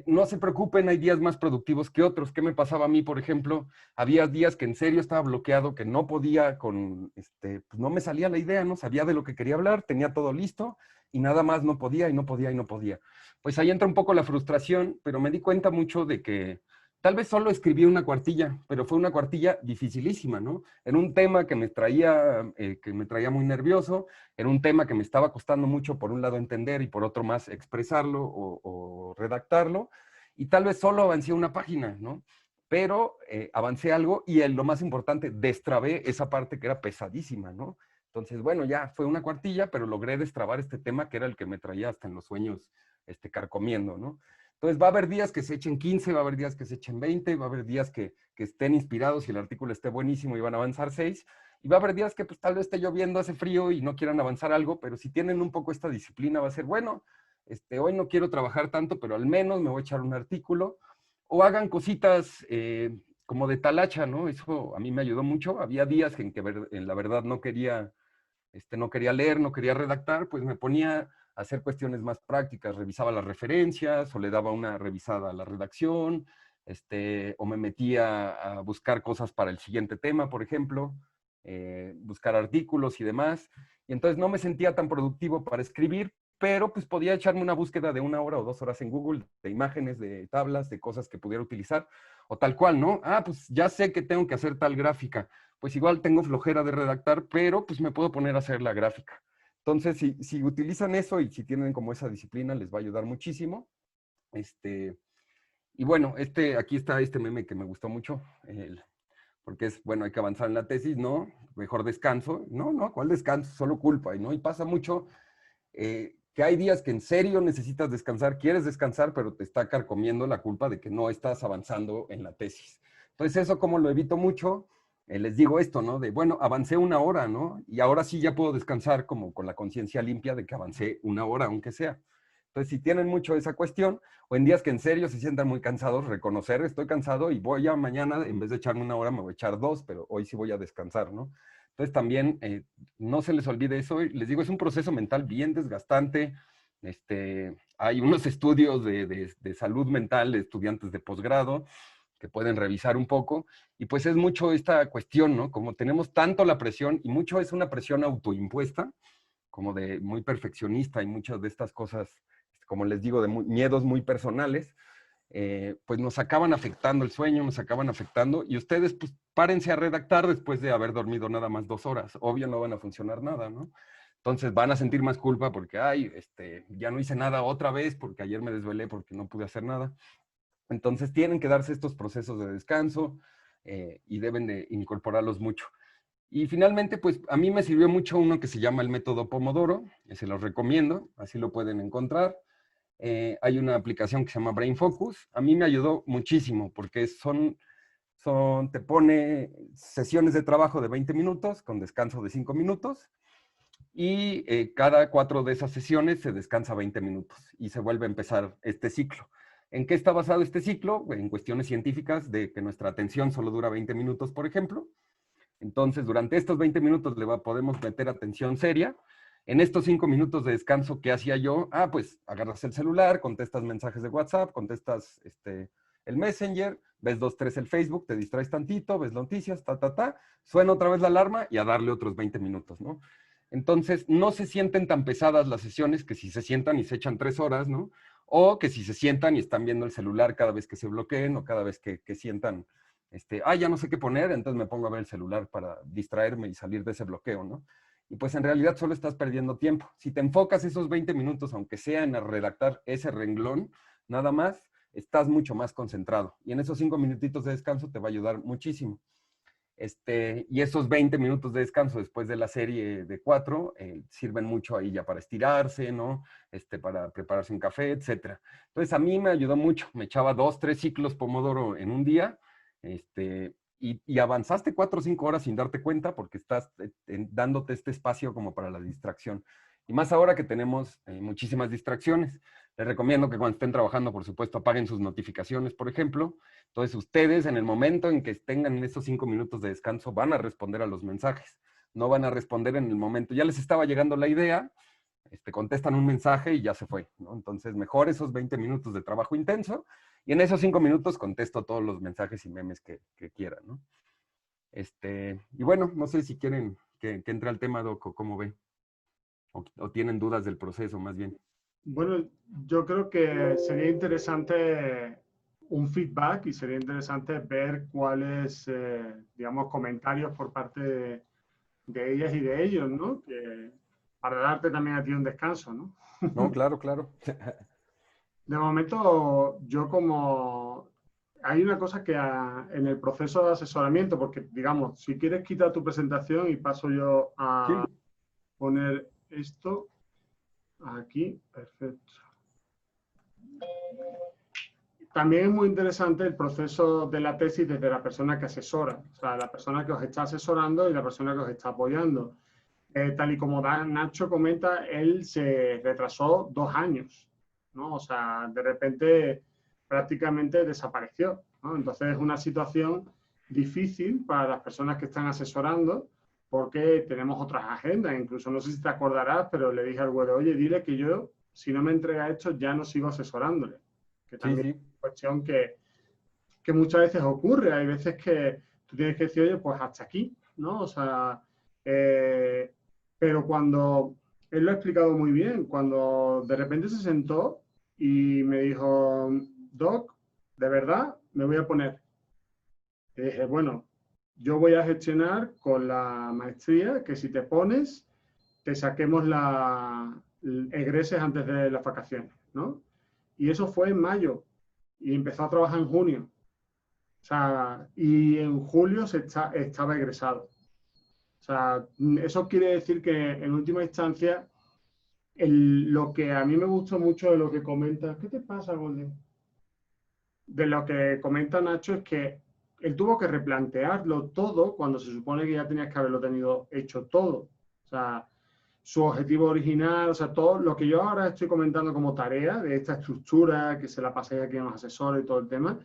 No se preocupen, hay días más productivos que otros. ¿Qué me pasaba a mí, por ejemplo? Había días que en serio estaba bloqueado, que no podía pues no me salía la idea, no sabía de lo que quería hablar, tenía todo listo y nada más no podía y no podía y no podía. Pues ahí entra un poco la frustración, pero me di cuenta mucho de que tal vez solo escribí una cuartilla, pero fue una cuartilla dificilísima, ¿no? Era un tema que me traía muy nervioso, era un tema que me estaba costando mucho, por un lado entender y por otro más expresarlo o redactarlo, y tal vez solo avancé una página, ¿no? Pero avancé algo y lo más importante, destrabé esa parte que era pesadísima, ¿no? Entonces, bueno, ya fue una cuartilla, pero logré destrabar este tema que era el que me traía hasta en los sueños carcomiendo, ¿no? Entonces va a haber días que se echen 15, va a haber días que se echen 20, va a haber días que estén inspirados y el artículo esté buenísimo y van a avanzar 6, y va a haber días que pues tal vez esté lloviendo, hace frío y no quieran avanzar algo, pero si tienen un poco esta disciplina va a ser, bueno, hoy no quiero trabajar tanto, pero al menos me voy a echar un artículo, o hagan cositas como de talacha, ¿no? Eso a mí me ayudó mucho. Había días en que en la verdad no quería leer, no quería redactar, pues me ponía a hacer cuestiones más prácticas, revisaba las referencias o le daba una revisada a la redacción, o me metía a buscar cosas para el siguiente tema, por ejemplo, buscar artículos y demás. Y entonces no me sentía tan productivo para escribir, pero pues podía echarme una búsqueda de 1 hora o 2 horas en Google, de imágenes, de tablas, de cosas que pudiera utilizar, o tal cual, ¿no? Ah, pues ya sé que tengo que hacer tal gráfica, pues igual tengo flojera de redactar, pero pues me puedo poner a hacer la gráfica. Entonces, si utilizan eso y si tienen como esa disciplina, les va a ayudar muchísimo. Y bueno, aquí está este meme que me gustó mucho, porque es, bueno, hay que avanzar en la tesis, ¿no? Mejor descanso. No, ¿cuál descanso? Solo culpa, ¿no? Y pasa mucho que hay días que en serio necesitas descansar, quieres descansar, pero te está carcomiendo la culpa de que no estás avanzando en la tesis. Entonces, eso como lo evito mucho, les digo esto, ¿no? De, bueno, avancé 1 hora, ¿no? Y ahora sí ya puedo descansar como con la conciencia limpia de que avancé 1 hora, aunque sea. Entonces, si tienen mucho esa cuestión, o en días que en serio se sientan muy cansados, reconocer, estoy cansado y voy a mañana, en vez de echarme 1 hora, me voy a echar 2, pero hoy sí voy a descansar, ¿no? Entonces también no se les olvide eso. Y les digo, es un proceso mental bien desgastante. Hay unos estudios de salud mental de estudiantes de posgrado que pueden revisar un poco. Y pues es mucho esta cuestión, ¿no? Como tenemos tanto la presión y mucho es una presión autoimpuesta, como de muy perfeccionista y muchas de estas cosas, como les digo, de miedos muy personales, pues nos acaban afectando el sueño, nos acaban afectando, y ustedes pues párense a redactar después de haber dormido nada más 2 horas. Obvio no van a funcionar nada, ¿no? Entonces van a sentir más culpa porque, ay, ya no hice nada otra vez porque ayer me desvelé porque no pude hacer nada. Entonces tienen que darse estos procesos de descanso y deben de incorporarlos mucho. Y finalmente, pues a mí me sirvió mucho uno que se llama el método Pomodoro, se los recomiendo, así lo pueden encontrar. Hay una aplicación que se llama Brain Focus. A mí me ayudó muchísimo porque te pone sesiones de trabajo de 20 minutos con descanso de 5 minutos. y cada 4 de esas sesiones se descansa 20 minutos y se vuelve a empezar este ciclo. ¿En qué está basado este ciclo? En cuestiones científicas de que nuestra atención solo dura 20 minutos, por ejemplo. Entonces, durante estos 20 minutos podemos meter atención seria. En estos 5 minutos de descanso, ¿qué hacía yo? Pues agarras el celular, contestas mensajes de WhatsApp, contestas el Messenger, ves 2, 3 el Facebook, te distraes tantito, ves noticias, suena otra vez la alarma y a darle otros 20 minutos, ¿no? Entonces, no se sienten tan pesadas las sesiones que si se sientan y se echan 3 horas, ¿no? O que si se sientan y están viendo el celular cada vez que se bloqueen o cada vez que sientan, ya no sé qué poner, entonces me pongo a ver el celular para distraerme y salir de ese bloqueo, ¿no? Y pues en realidad solo estás perdiendo tiempo. Si te enfocas esos 20 minutos, aunque sea en redactar ese renglón, nada más, estás mucho más concentrado. Y en esos 5 minutitos de descanso te va a ayudar muchísimo. Y esos 20 minutos de descanso después de la serie de 4 sirven mucho ahí ya para estirarse, ¿no? Para prepararse un café, etc. Entonces a mí me ayudó mucho. Me echaba 2, 3 ciclos Pomodoro en un día, y avanzaste 4 o 5 horas sin darte cuenta porque estás dándote este espacio como para la distracción. Y más ahora que tenemos muchísimas distracciones. Les recomiendo que cuando estén trabajando, por supuesto, apaguen sus notificaciones, por ejemplo. Entonces, ustedes, en el momento en que tengan esos 5 minutos de descanso, van a responder a los mensajes. No van a responder en el momento. Ya les estaba llegando la idea, contestan un mensaje y ya se fue, ¿no? Entonces, mejor esos 20 minutos de trabajo intenso y en esos 5 minutos contesto todos los mensajes y memes que quieran, ¿no? Y bueno, no sé si quieren que entre al tema, Doc, o cómo ve. O tienen dudas del proceso, más bien. Bueno, yo creo que sería interesante un feedback y sería interesante ver cuáles, digamos, comentarios por parte de ellas y de ellos, ¿no? Para darte también a ti un descanso, ¿no? No, claro, claro. De momento, hay una cosa que en el proceso de asesoramiento, porque digamos, si quieres quitar tu presentación y paso yo a Sí. poner esto aquí, perfecto. También es muy interesante el proceso de la tesis desde la persona que asesora, o sea, la persona que os está asesorando y la persona que os está apoyando. Tal y como Nacho comenta, él se retrasó 2 años, ¿no? O sea, de repente prácticamente desapareció, ¿no? Entonces es una situación difícil para las personas que están asesorando porque tenemos otras agendas. Incluso no sé si te acordarás, pero le dije al güero, oye, dile que yo, si no me entrega esto, ya no sigo asesorándole. Que también Sí, es una cuestión que muchas veces ocurre. Hay veces que tú tienes que decir, oye, pues hasta aquí, ¿no? O sea, pero cuando él lo ha explicado muy bien, cuando de repente se sentó y me dijo, Doc, de verdad, me voy a poner. Y dije, bueno, yo voy a gestionar con la maestría que si te pones, te saquemos egreses antes de las vacaciones, ¿no? Y eso fue en mayo y empezó a trabajar en junio. O sea, y en julio estaba egresado. O sea, eso quiere decir que en última instancia, lo que a mí me gustó mucho de lo que comenta, ¿qué te pasa, Golden? De lo que comenta Nacho es que él tuvo que replantearlo todo cuando se supone que ya tenías que haberlo tenido hecho todo. O sea, su objetivo original, o sea, todo lo que yo ahora estoy comentando como tarea de esta estructura que se la pasé aquí a los asesores y todo el tema,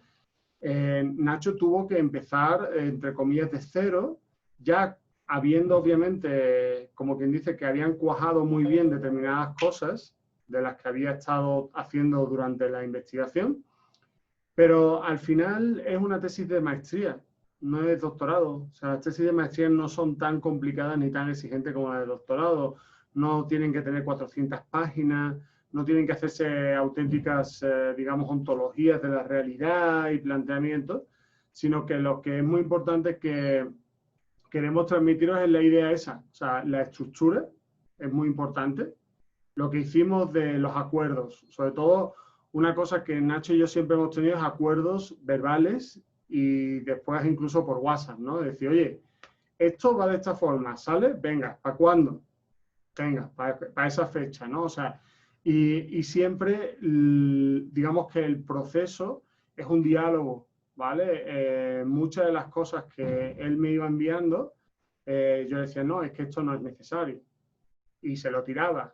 Nacho tuvo que empezar, entre comillas, de cero, ya habiendo obviamente, como quien dice, que habían cuajado muy bien determinadas cosas de las que había estado haciendo durante la investigación, pero al final es una tesis de maestría, no es doctorado. O sea, las tesis de maestría no son tan complicadas ni tan exigentes como las de doctorado. No tienen que tener 400 páginas, no tienen que hacerse auténticas, digamos, ontologías de la realidad y planteamientos, sino que lo que es muy importante que queremos transmitiros es la idea esa. O sea, la estructura es muy importante. Lo que hicimos de los acuerdos, sobre todo una cosa que Nacho y yo siempre hemos tenido es acuerdos verbales y después incluso por WhatsApp, ¿no? Decir, oye, esto va de esta forma, ¿sale? Venga, ¿para cuándo? Venga, para esa fecha, ¿no? O sea, y siempre, digamos que el proceso es un diálogo, ¿vale? Muchas de las cosas que él me iba enviando, yo decía, no, es que esto no es necesario. y se lo tiraba.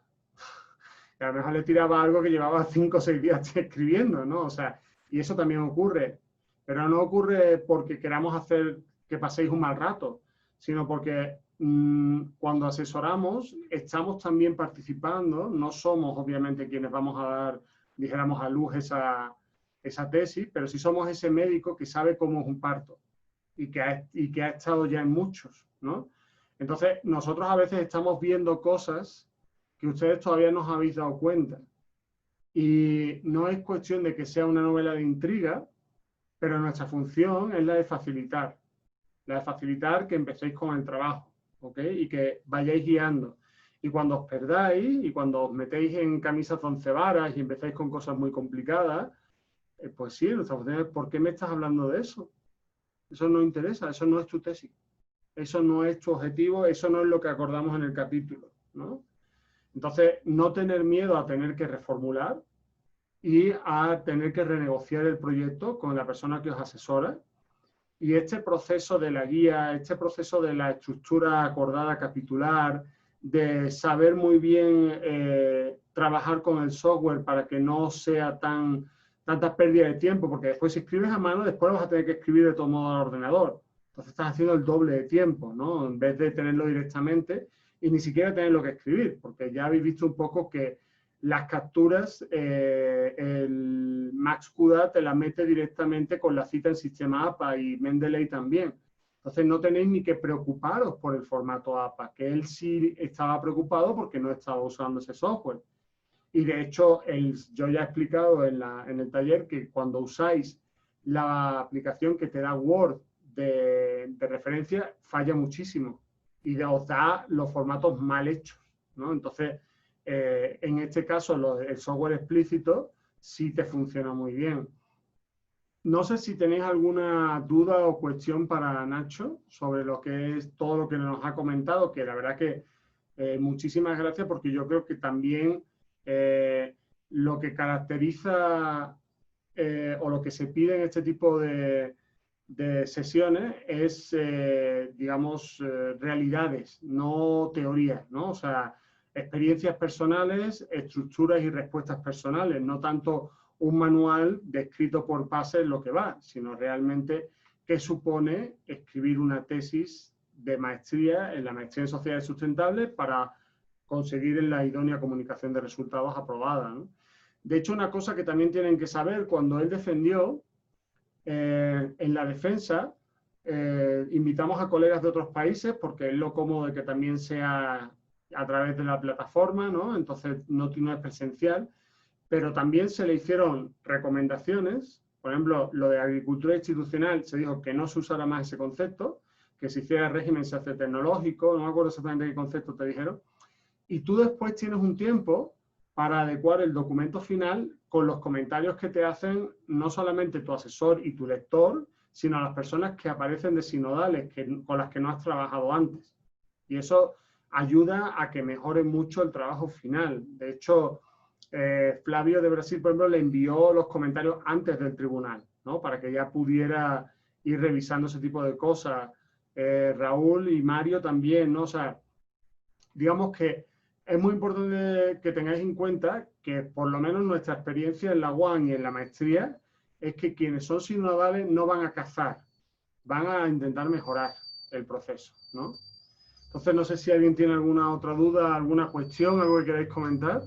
Y a lo mejor le tiraba algo que llevaba 5 o 6 días escribiendo, ¿no? O sea, y eso también ocurre. Pero no ocurre porque queramos hacer que paséis un mal rato, sino porque cuando asesoramos estamos también participando, no somos obviamente quienes vamos a dar, dijéramos, a luz esa tesis, pero sí somos ese médico que sabe cómo es un parto y que ha estado ya en muchos, ¿no? Entonces, nosotros a veces estamos viendo cosas que ustedes todavía no os habéis dado cuenta. Y no es cuestión de que sea una novela de intriga, pero nuestra función es la de facilitar. La de facilitar que empecéis con el trabajo, ¿ok? Y que vayáis guiando. Y cuando os perdáis y cuando os metéis en camisas de 11 varas y empezáis con cosas muy complicadas, pues sí, nuestra función es ¿por qué me estás hablando de eso? Eso no interesa, eso no es tu tesis. Eso no es tu objetivo, eso no es lo que acordamos en el capítulo, ¿no? Entonces, no tener miedo a tener que reformular y a tener que renegociar el proyecto con la persona que os asesora. Y este proceso de la guía, este proceso de la estructura acordada capitular, de saber muy bien trabajar con el software para que no sea tanta pérdida de tiempo, porque después si escribes a mano, después vas a tener que escribir de todo modo al ordenador. Entonces estás haciendo el doble de tiempo, ¿no? En vez de tenerlo directamente y ni siquiera tenerlo que escribir, porque ya habéis visto un poco que las capturas, el Max CUDA te las mete directamente con la cita en sistema APA y Mendeley también. Entonces no tenéis ni que preocuparos por el formato APA, que él sí estaba preocupado porque no estaba usando ese software. Y de hecho, yo ya he explicado en el taller que cuando usáis la aplicación que te da Word de referencia, falla muchísimo y os da los formatos mal hechos, ¿no? Entonces, en este caso, el software explícito sí te funciona muy bien. No sé si tenéis alguna duda o cuestión para Nacho sobre lo que es todo lo que nos ha comentado, que la verdad que muchísimas gracias, porque yo creo que también lo que caracteriza o lo que se pide en este tipo de sesiones es, digamos, realidades, no teorías, ¿no? O sea, experiencias personales, estructuras y respuestas personales, no tanto un manual descrito por pases lo que va, sino realmente qué supone escribir una tesis de maestría en la maestría en sociedades sustentables para conseguir la idónea comunicación de resultados aprobada, ¿no? De hecho, una cosa que también tienen que saber, cuando él defendió, en la defensa, invitamos a colegas de otros países porque es lo cómodo de que también sea a través de la plataforma, ¿no? Entonces no es presencial, pero también se le hicieron recomendaciones. Por ejemplo, lo de agricultura institucional se dijo que no se usara más ese concepto, que se hiciera régimen sociotecnológico, no me acuerdo exactamente qué concepto te dijeron, y tú después tienes un tiempo para adecuar el documento final con los comentarios que te hacen no solamente tu asesor y tu lector, sino las personas que aparecen de sinodales, con las que no has trabajado antes. Y eso ayuda a que mejore mucho el trabajo final. De hecho, Flavio de Brasil, por ejemplo, le envió los comentarios antes del tribunal, ¿no? Para que ya pudiera ir revisando ese tipo de cosas. Raúl y Mario también, ¿no? O sea, digamos que es muy importante que tengáis en cuenta que por lo menos nuestra experiencia en la UAM y en la maestría es que quienes son sinodales no van a cazar, van a intentar mejorar el proceso, ¿no? Entonces, no sé si alguien tiene alguna otra duda, alguna cuestión, algo que queráis comentar.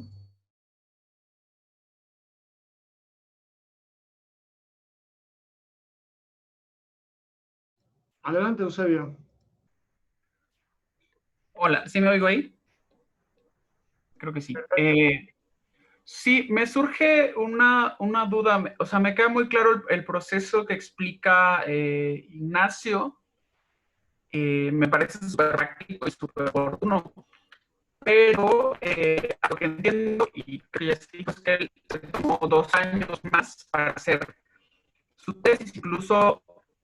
Adelante, Eusebio. Hola, ¿sí me oigo ahí? Creo que sí. Sí, me surge una duda, o sea, me queda muy claro el proceso que explica Ignacio. Me parece súper práctico y súper oportuno, pero a lo que entiendo, y creo que ya se dijo, es que él se tomó 2 años más para hacer su tesis, incluso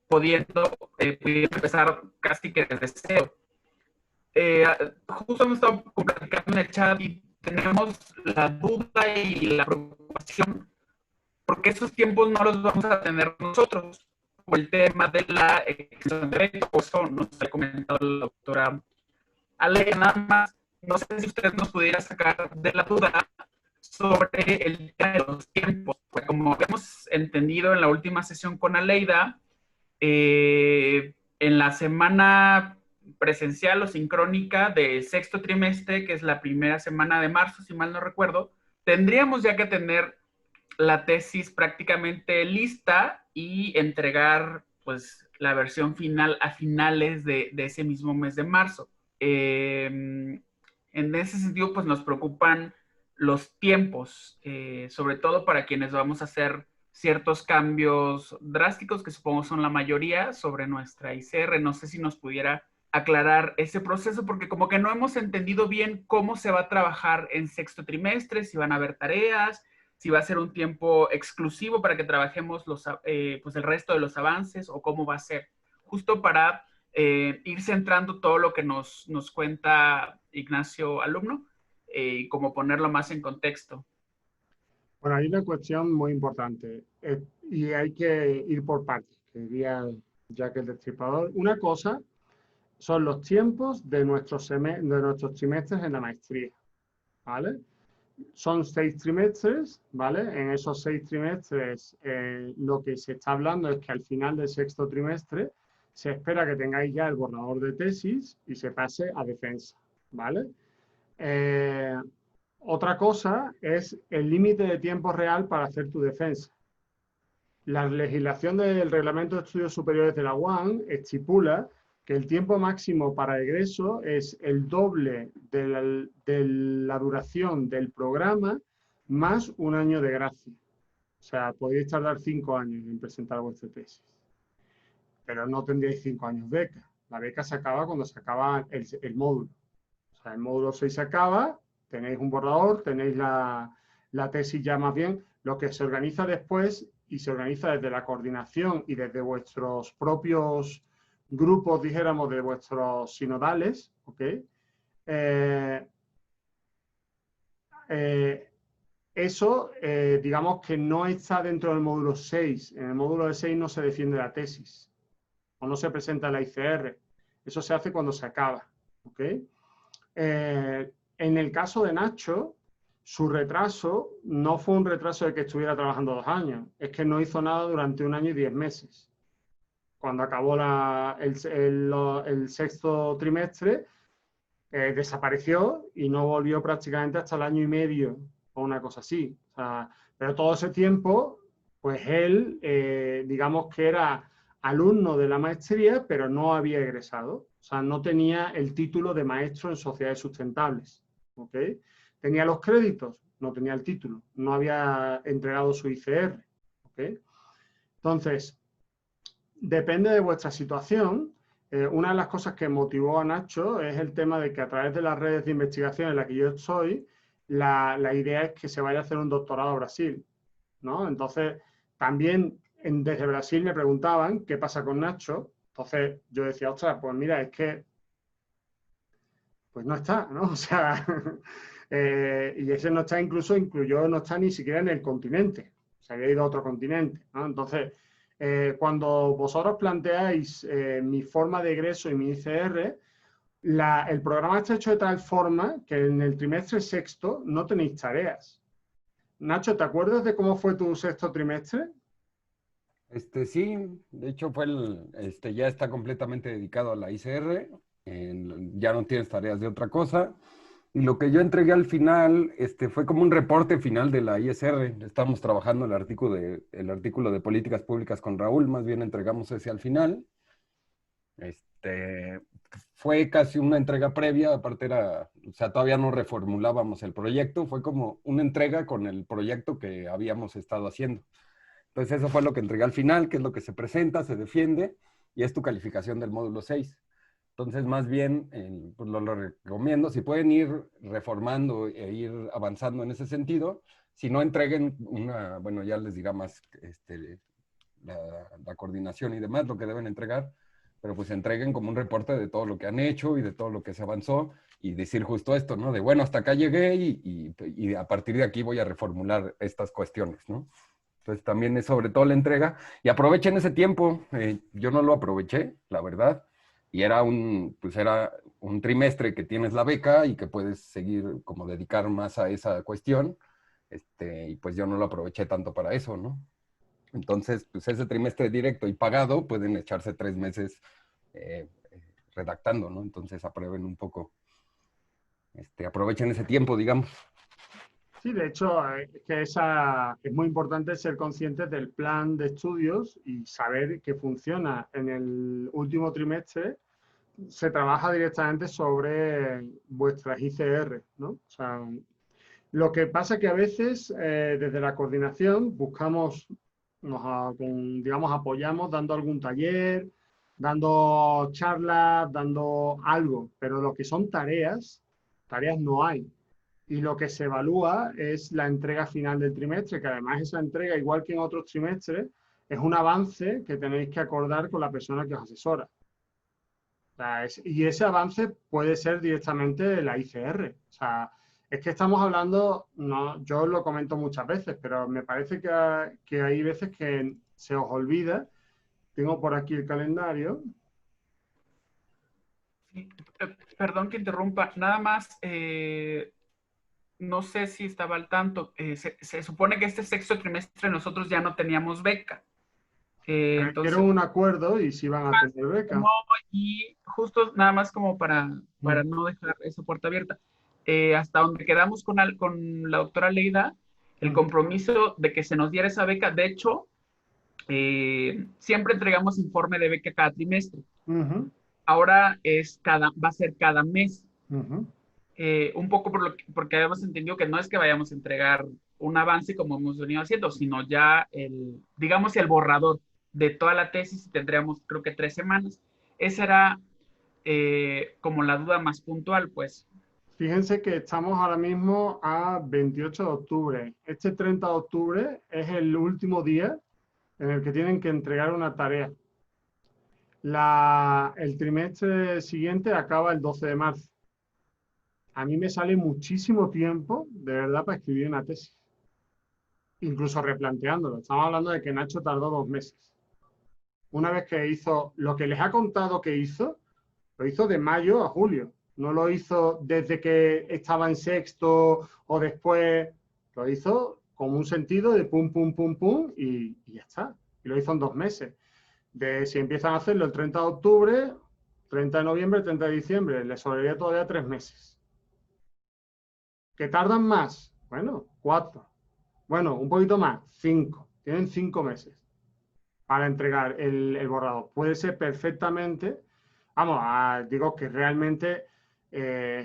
pudiendo empezar casi que desde cero. Justo hemos estado platicando en el chat y tenemos la duda y la preocupación porque esos tiempos no los vamos a tener nosotros por el tema de la extensión de derecho, o eso nos ha comentado la doctora Ale. Nada más no sé si usted nos pudiera sacar de la duda sobre el tema de los tiempos. Pues como hemos entendido en la última sesión con Aleida, en la semana presencial o sincrónica del sexto trimestre, que es la primera semana de marzo, si mal no recuerdo, tendríamos ya que tener la tesis prácticamente lista y entregar pues la versión final a finales de ese mismo mes de marzo. En ese sentido, pues nos preocupan los tiempos, sobre todo para quienes vamos a hacer ciertos cambios drásticos, que supongo son la mayoría, sobre nuestra ICR. No sé si nos pudiera aclarar ese proceso, porque como que no hemos entendido bien cómo se va a trabajar en sexto trimestre, si van a haber tareas, si va a ser un tiempo exclusivo para que trabajemos pues el resto de los avances, o cómo va a ser, justo para ir centrando todo lo que nos cuenta Ignacio, alumno, y como ponerlo más en contexto. Bueno, hay una cuestión muy importante y hay que ir por partes, que diría Jack el Destripador. Una cosa son los tiempos de nuestros trimestres en la maestría, ¿vale? Son 6 trimestres, ¿vale? En esos 6 trimestres lo que se está hablando es que al final del sexto trimestre se espera que tengáis ya el borrador de tesis y se pase a defensa, ¿vale? Otra cosa es el límite de tiempo real para hacer tu defensa. La legislación del Reglamento de Estudios Superiores de la UAM estipula que el tiempo máximo para egreso es el doble de la duración del programa más un año de gracia. O sea, podéis tardar 5 años en presentar vuestra tesis. Pero no tendríais 5 años beca. La beca se acaba cuando se acaba el módulo. O sea, el módulo 6 se acaba, tenéis un borrador, tenéis la tesis ya más bien. Lo que se organiza después, y se organiza desde la coordinación y desde vuestros propios grupos, dijéramos, de vuestros sinodales, ¿ok? Eso, digamos que no está dentro del módulo 6. En el módulo 6 no se defiende la tesis o no se presenta la ICR. Eso se hace cuando se acaba, ¿ok? En el caso de Nacho, su retraso no fue un retraso de que estuviera trabajando 2 años, es que no hizo nada durante 1 año y 10 meses. Cuando acabó el sexto trimestre, desapareció y no volvió prácticamente hasta el año y medio o una cosa así. O sea, pero todo ese tiempo, pues él, digamos que era alumno de la maestría, pero no había egresado. O sea, no tenía el título de maestro en sociedades sustentables. ¿Ok? Tenía los créditos, no tenía el título. No había entregado su ICR. ¿Ok? Entonces, depende de vuestra situación. Una de las cosas que motivó a Nacho es el tema de que a través de las redes de investigación en las que yo estoy, la idea es que se vaya a hacer un doctorado a Brasil, ¿no? Entonces, también desde Brasil me preguntaban qué pasa con Nacho. Entonces, yo decía, ostras, pues mira, es que pues no está, ¿no? O sea, y ese no está no está ni siquiera en el continente. Se había ido a otro continente, ¿no? Entonces, cuando vosotros planteáis mi forma de egreso y mi ICR, el programa está hecho de tal forma que en el trimestre sexto no tenéis tareas. Nacho, ¿te acuerdas de cómo fue tu sexto trimestre? Sí, de hecho ya está completamente dedicado a la ICR, ya no tienes tareas de otra cosa. Y lo que yo entregué al final fue como un reporte final de la ISR. Estamos trabajando el artículo de políticas públicas con Raúl, más bien entregamos ese al final. Fue casi una entrega previa, aparte o sea, todavía no reformulábamos el proyecto, fue como una entrega con el proyecto que habíamos estado haciendo. Entonces eso fue lo que entregué al final, que es lo que se presenta, se defiende, y es tu calificación del módulo 6. Entonces, más bien, pues lo recomiendo. Si pueden ir reformando e ir avanzando en ese sentido, si no entreguen bueno, ya les diga más la coordinación y demás, lo que deben entregar, pero pues entreguen como un reporte de todo lo que han hecho y de todo lo que se avanzó y decir justo esto, ¿no? De, bueno, hasta acá llegué y a partir de aquí voy a reformular estas cuestiones, ¿no? Entonces, también es sobre todo la entrega. Y aprovechen ese tiempo. Yo no lo aproveché, la verdad. Y era un trimestre que tienes la beca y que puedes seguir como dedicar más a esa cuestión, y pues yo no lo aproveché tanto para eso, ¿no? Entonces, pues ese trimestre directo y pagado pueden echarse 3 meses redactando, ¿no? Entonces aprueben un poco, aprovechen ese tiempo, digamos. Sí, de hecho, es muy importante ser conscientes del plan de estudios y saber que funciona. En el último trimestre se trabaja directamente sobre vuestras ICR, ¿no? O sea, lo que pasa es que a veces desde la coordinación buscamos, digamos, apoyamos dando algún taller, dando charlas, dando algo, pero lo que son tareas no hay. Y lo que se evalúa es la entrega final del trimestre, que además esa entrega, igual que en otros trimestres, es un avance que tenéis que acordar con la persona que os asesora. O sea, y ese avance puede ser directamente la ICR. O sea, es que estamos hablando, no, yo lo comento muchas veces, pero me parece que hay veces que se os olvida. Tengo por aquí el calendario. Sí, perdón que interrumpa, nada más, no sé si estaba al tanto, se supone que este sexto trimestre nosotros ya no teníamos beca. Entonces, Era un acuerdo y si van a tener beca. no, y justo nada más como para no dejar esa puerta abierta, hasta donde quedamos con la doctora Leida, el compromiso de que se nos diera esa beca, de hecho, siempre entregamos informe de beca cada trimestre. Ahora va a ser cada mes. Un poco porque habíamos entendido que no es que vayamos a entregar un avance como hemos venido haciendo, sino ya digamos, el borrador de toda la tesis. Tendríamos, creo que 3 semanas. Esa era como la duda más puntual, pues. Fíjense que estamos ahora mismo a 28 de octubre. Este 30 de octubre es el último día en el que tienen que entregar una tarea. El trimestre siguiente acaba el 12 de marzo. A mí me sale muchísimo tiempo, de verdad, para escribir una tesis. Incluso replanteándolo. Estamos hablando de que Nacho tardó 2 meses. Una vez que hizo lo que les ha contado que hizo, lo hizo de mayo a julio. No lo hizo desde que estaba en sexto o después. Lo hizo con un sentido de pum, pum, pum, pum y ya está. Y lo hizo en 2 meses. Si empiezan a hacerlo el 30 de octubre, 30 de noviembre, 30 de diciembre, les sobraría todavía 3 meses. ¿Que tardan más? Bueno, 4. Bueno, un poquito más, 5. Tienen 5 meses para entregar el borrador. Puede ser perfectamente, vamos, digo que realmente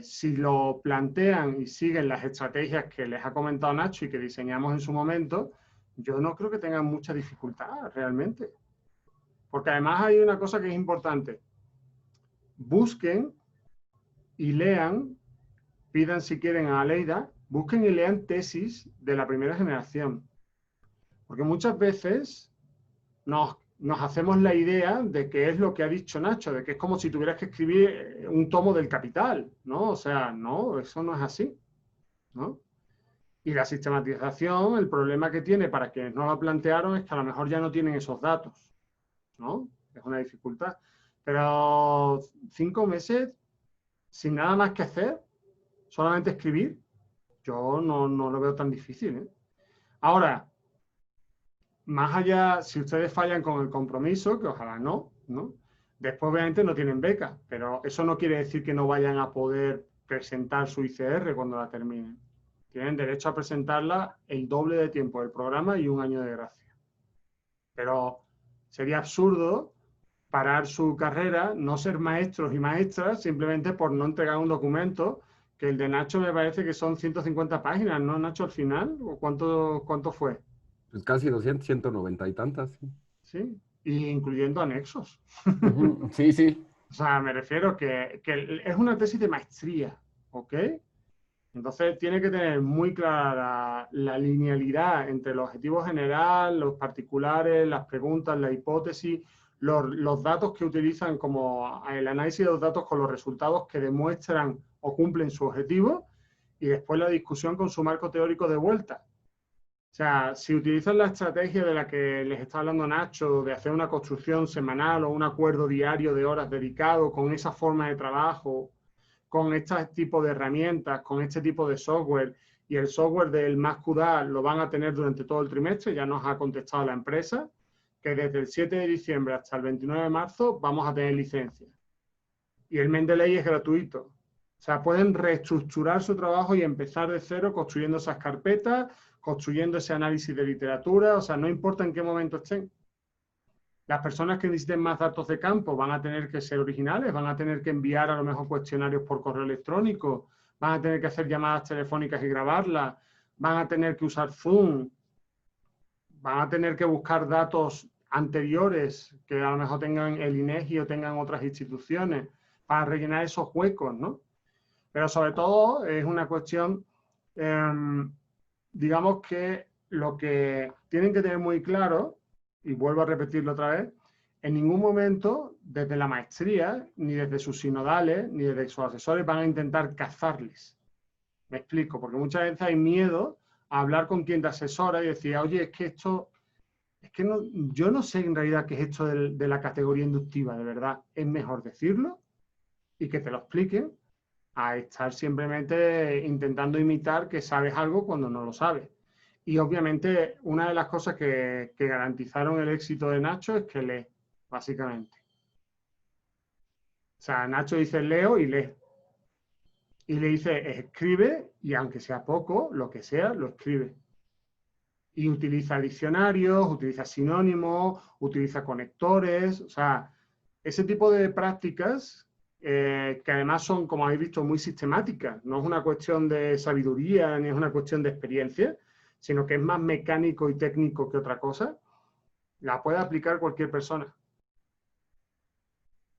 si lo plantean y siguen las estrategias que les ha comentado Nacho y que diseñamos en su momento, yo no creo que tengan mucha dificultad realmente. Porque además hay una cosa que es importante. Busquen y lean, pidan si quieren a Aleida, busquen y lean tesis de la primera generación. Porque muchas veces nos hacemos la idea de que es lo que ha dicho Nacho, de que es como si tuvieras que escribir un tomo del Capital, ¿no? O sea, no, eso no es así, ¿no? Y la sistematización, el problema que tiene para quienes no lo plantearon es que a lo mejor ya no tienen esos datos, ¿no? Es una dificultad. Pero 5 meses sin nada más que hacer, solamente escribir, yo no lo veo tan difícil, ¿eh? Ahora, más allá, si ustedes fallan con el compromiso, que ojalá no, después obviamente no tienen beca, pero eso no quiere decir que no vayan a poder presentar su ICR cuando la terminen. Tienen derecho a presentarla el doble de tiempo del programa y 1 año de gracia. Pero sería absurdo parar su carrera, no ser maestros y maestras simplemente por no entregar un documento, que el de Nacho me parece que son 150 páginas, ¿no, Nacho, al final? ¿O cuánto fue? Pues casi 200, 190 y tantas. Sí, y incluyendo anexos. Sí, sí. O sea, me refiero que es una tesis de maestría, ¿ok? Entonces tiene que tener muy clara la linealidad entre el objetivo general, los particulares, las preguntas, la hipótesis, los datos que utilizan como el análisis de los datos con los resultados que demuestran o cumplen su objetivo y después la discusión con su marco teórico de vuelta. O sea, si utilizan la estrategia de la que les está hablando Nacho, de hacer una construcción semanal o un acuerdo diario de horas dedicado con esa forma de trabajo con este tipo de herramientas, con este tipo de software, y el software del MassQDA lo van a tener durante todo el trimestre. Ya nos ha contestado la empresa que desde el 7 de diciembre hasta el 29 de marzo vamos a tener licencia. Y el Mendeley es gratuito. O sea, pueden reestructurar su trabajo y empezar de cero construyendo esas carpetas, construyendo ese análisis de literatura. O sea, no importa en qué momento estén. Las personas que necesiten más datos de campo van a tener que ser originales, van a tener que enviar a lo mejor cuestionarios por correo electrónico, van a tener que hacer llamadas telefónicas y grabarlas, van a tener que usar Zoom, van a tener que buscar datos anteriores que a lo mejor tengan el INEGI o tengan otras instituciones para rellenar esos huecos, ¿no? Pero sobre todo es una cuestión, digamos que lo que tienen que tener muy claro, y vuelvo a repetirlo otra vez, en ningún momento, desde la maestría, ni desde sus sinodales, ni desde sus asesores, van a intentar cazarles. Me explico, porque muchas veces hay miedo a hablar con quien te asesora y decir, oye, es que esto, es que no, yo no sé en realidad qué es esto de la categoría inductiva, de verdad. Es mejor decirlo y que te lo expliquen a estar simplemente intentando imitar que sabes algo cuando no lo sabes. Y obviamente una de las cosas que garantizaron el éxito de Nacho es que lee, básicamente. O sea, Nacho dice leo y lee. Y le dice escribe y aunque sea poco, lo que sea, lo escribe. Y utiliza diccionarios, utiliza sinónimos, utiliza conectores, o sea, ese tipo de prácticas que además son, como habéis visto, muy sistemáticas. No es una cuestión de sabiduría ni es una cuestión de experiencia, sino que es más mecánico y técnico que otra cosa, la puede aplicar cualquier persona.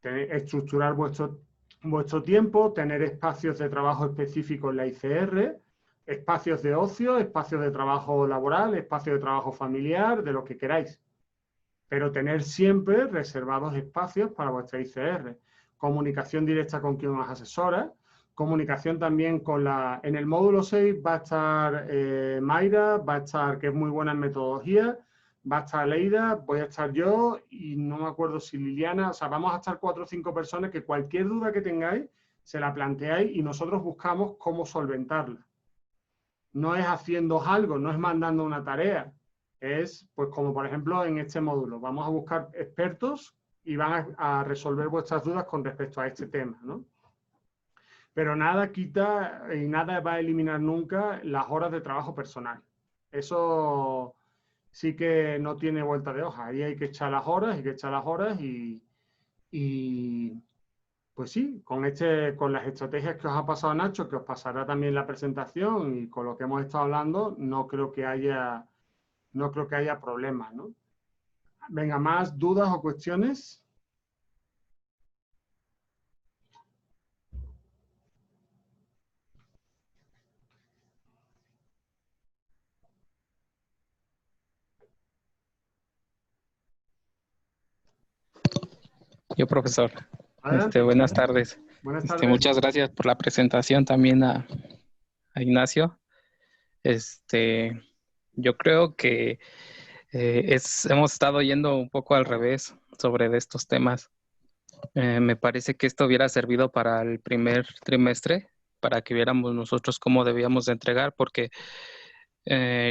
Estructurar vuestro tiempo, tener espacios de trabajo específicos en la ICR, espacios de ocio, espacios de trabajo laboral, espacios de trabajo familiar, de lo que queráis. Pero tener siempre reservados espacios para vuestra ICR. Comunicación directa con quien os asesora, comunicación también con la... En el módulo 6 va a estar Mayra, va a estar, que es muy buena en metodología, va a estar Leida, voy a estar yo y no me acuerdo si Liliana, o sea, vamos a estar 4 o 5 personas que cualquier duda que tengáis se la planteáis y nosotros buscamos cómo solventarla. No es haciendo algo, no es mandando una tarea, es pues como por ejemplo en este módulo, vamos a buscar expertos y van a resolver vuestras dudas con respecto a este tema, ¿no? Pero nada quita y nada va a eliminar nunca las horas de trabajo personal. Eso sí que no tiene vuelta de hoja. Ahí hay que echar las horas, hay que echar las horas y pues sí, con las estrategias que os ha pasado Nacho, que os pasará también la presentación y con lo que hemos estado hablando, no creo que haya problemas, ¿no? Venga, ¿más dudas o cuestiones? Yo, profesor. Adelante. Buenas tardes. Buenas tardes. Muchas gracias por la presentación también a Ignacio. Yo creo que hemos estado yendo un poco al revés sobre de estos temas. Me parece que esto hubiera servido para el primer trimestre, para que viéramos nosotros cómo debíamos de entregar, porque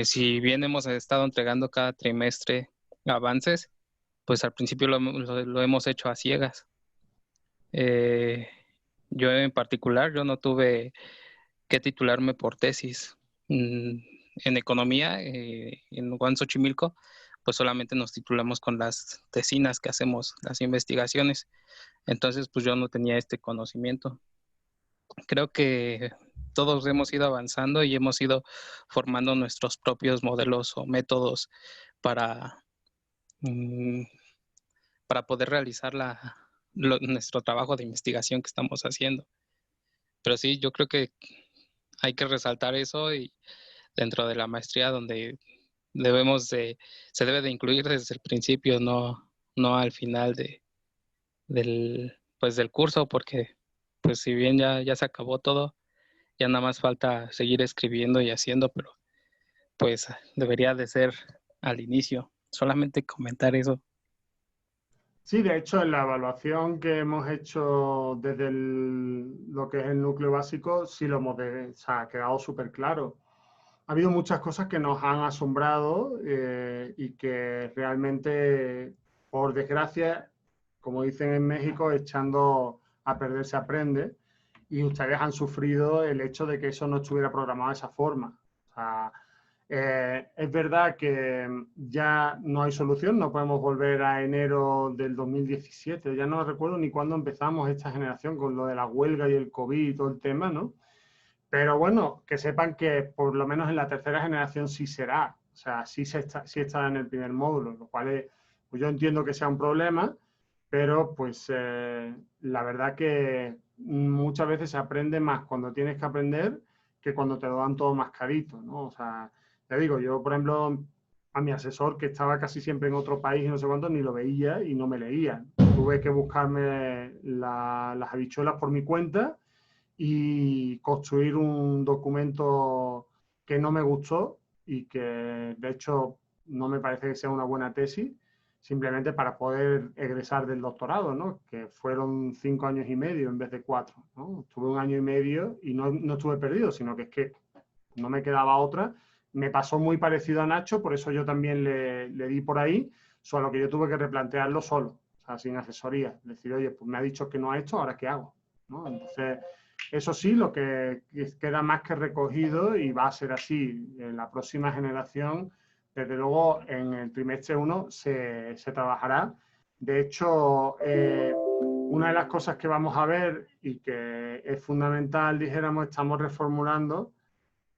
si bien hemos estado entregando cada trimestre avances, pues al principio lo hemos hecho a ciegas. Yo en particular, yo no tuve que titularme por tesis. En economía, en UAM Xochimilco, pues solamente nos titulamos con las tesinas que hacemos, las investigaciones. Entonces, pues yo no tenía este conocimiento. Creo que todos hemos ido avanzando y hemos ido formando nuestros propios modelos o métodos para poder realizar nuestro trabajo de investigación que estamos haciendo. Pero sí, yo creo que hay que resaltar eso y dentro de la maestría donde se debe de incluir desde el principio, no al final del curso, porque pues si bien ya se acabó todo, ya nada más falta seguir escribiendo y haciendo, pero pues debería de ser al inicio. Solamente comentar eso. Sí, de hecho, en la evaluación que hemos hecho desde lo que es el núcleo básico, sí lo hemos o sea, ha quedado súper claro. Ha habido muchas cosas que nos han asombrado y que realmente, por desgracia, como dicen en México, echando a perder se aprende. Y ustedes han sufrido el hecho de que eso no estuviera programado de esa forma. O sea, es verdad que ya no hay solución, no podemos volver a enero del 2017. Ya no recuerdo ni cuándo empezamos esta generación con lo de la huelga y el COVID y todo el tema, ¿no? Pero bueno, que sepan que por lo menos en la tercera generación sí será. O sea, sí está en el primer módulo, lo cual es, pues yo entiendo que sea un problema, pero pues la verdad que muchas veces se aprende más cuando tienes que aprender que cuando te lo dan todo mascarito, ¿no? O sea, te digo, yo por ejemplo a mi asesor que estaba casi siempre en otro país y no sé cuánto, ni lo veía y no me leía. Tuve que buscarme las habichuelas por mi cuenta y construir un documento que no me gustó y que de hecho no me parece que sea una buena tesis, simplemente para poder egresar del doctorado, ¿no? Que fueron 5 años y medio en vez de 4, ¿no? Estuve 1 año y medio y no estuve perdido, sino que es que no me quedaba otra. Me pasó muy parecido a Nacho, por eso yo también le di por ahí, solo que yo tuve que replantearlo solo, o sea, sin asesoría. Decir, oye, pues me ha dicho que no ha hecho, ¿ahora qué hago? ¿No? Entonces, eso sí, lo que queda más que recogido y va a ser así en la próxima generación, desde luego en el trimestre 1 se trabajará. De hecho, una de las cosas que vamos a ver y que es fundamental, dijéramos, estamos reformulando,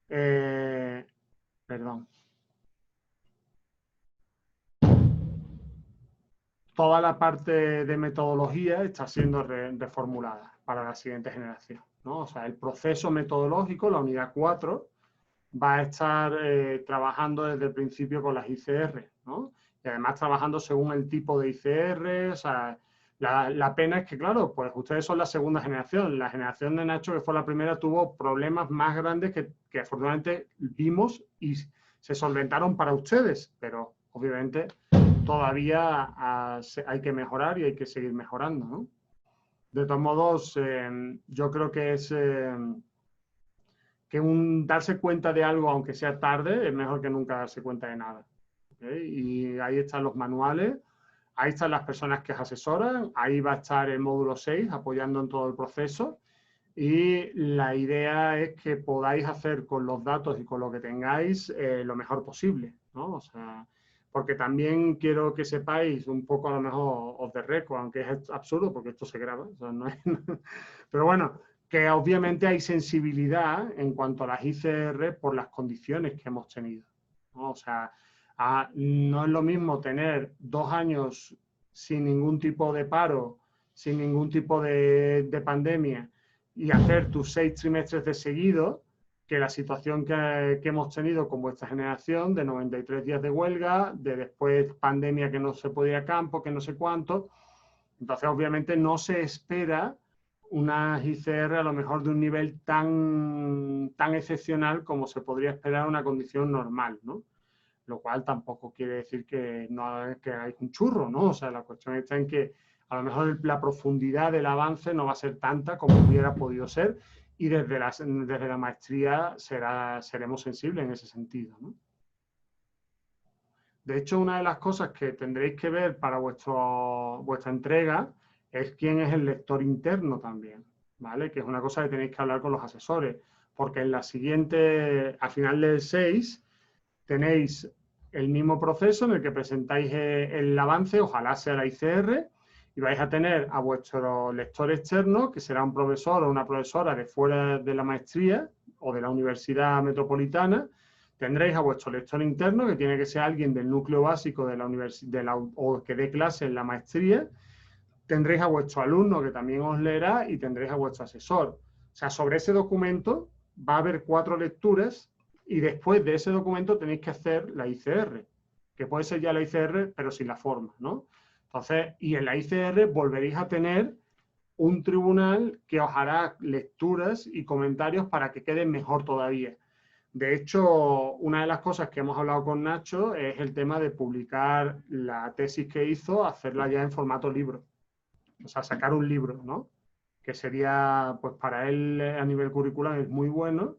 perdón, toda la parte de metodología está siendo reformulada para la siguiente generación, ¿no? O sea, el proceso metodológico, la unidad 4, va a estar trabajando desde el principio con las ICR, ¿no? Y además trabajando según el tipo de ICR, o sea, la pena es que, claro, pues ustedes son la segunda generación. La generación de Nacho, que fue la primera, tuvo problemas más grandes que afortunadamente vimos y se solventaron para ustedes, pero obviamente todavía hay que mejorar y hay que seguir mejorando, ¿no? De todos modos, yo creo que es que darse cuenta de algo, aunque sea tarde, es mejor que nunca darse cuenta de nada. ¿Okay? Y ahí están los manuales, ahí están las personas que os asesoran, ahí va a estar el módulo 6 apoyando en todo el proceso. Y la idea es que podáis hacer con los datos y con lo que tengáis lo mejor posible, ¿no? O sea, porque también quiero que sepáis un poco a lo mejor off the record, aunque es absurdo porque esto se graba, o sea, no es, pero bueno, que obviamente hay sensibilidad en cuanto a las ICR por las condiciones que hemos tenido, ¿no? O sea, no es lo mismo tener 2 años sin ningún tipo de paro, sin ningún tipo de pandemia, y hacer tus 6 trimestres de seguido que la situación que hemos tenido con vuestra generación de 93 días de huelga, de después pandemia que no se podía ir a campo, que no sé cuánto. Entonces, obviamente, no se espera una ICR a lo mejor de un nivel tan excepcional como se podría esperar una condición normal, ¿no? Lo cual tampoco quiere decir que no que hay un churro, ¿no? O sea, la cuestión está en que a lo mejor la profundidad del avance no va a ser tanta como hubiera podido ser y desde la maestría seremos sensibles en ese sentido, ¿no? De hecho, una de las cosas que tendréis que ver para vuestra entrega es quién es el lector interno también, ¿vale? Que es una cosa que tenéis que hablar con los asesores, porque en la siguiente, al final del 6, tenéis el mismo proceso en el que presentáis el avance, ojalá sea la ICR, y vais a tener a vuestro lector externo, que será un profesor o una profesora de fuera de la maestría o de la universidad metropolitana. Tendréis a vuestro lector interno, que tiene que ser alguien del núcleo básico de la universidad o que dé clase en la maestría. Tendréis a vuestro alumno, que también os leerá, y tendréis a vuestro asesor. O sea, sobre ese documento va a haber 4 lecturas y después de ese documento tenéis que hacer la ICR, que puede ser ya la ICR, pero sin la forma, ¿no? Entonces, y en la ICR volveréis a tener un tribunal que os hará lecturas y comentarios para que quede mejor todavía. De hecho, una de las cosas que hemos hablado con Nacho es el tema de publicar la tesis que hizo, hacerla ya en formato libro. O sea, sacar un libro, ¿no? Que sería, pues para él a nivel curricular es muy bueno,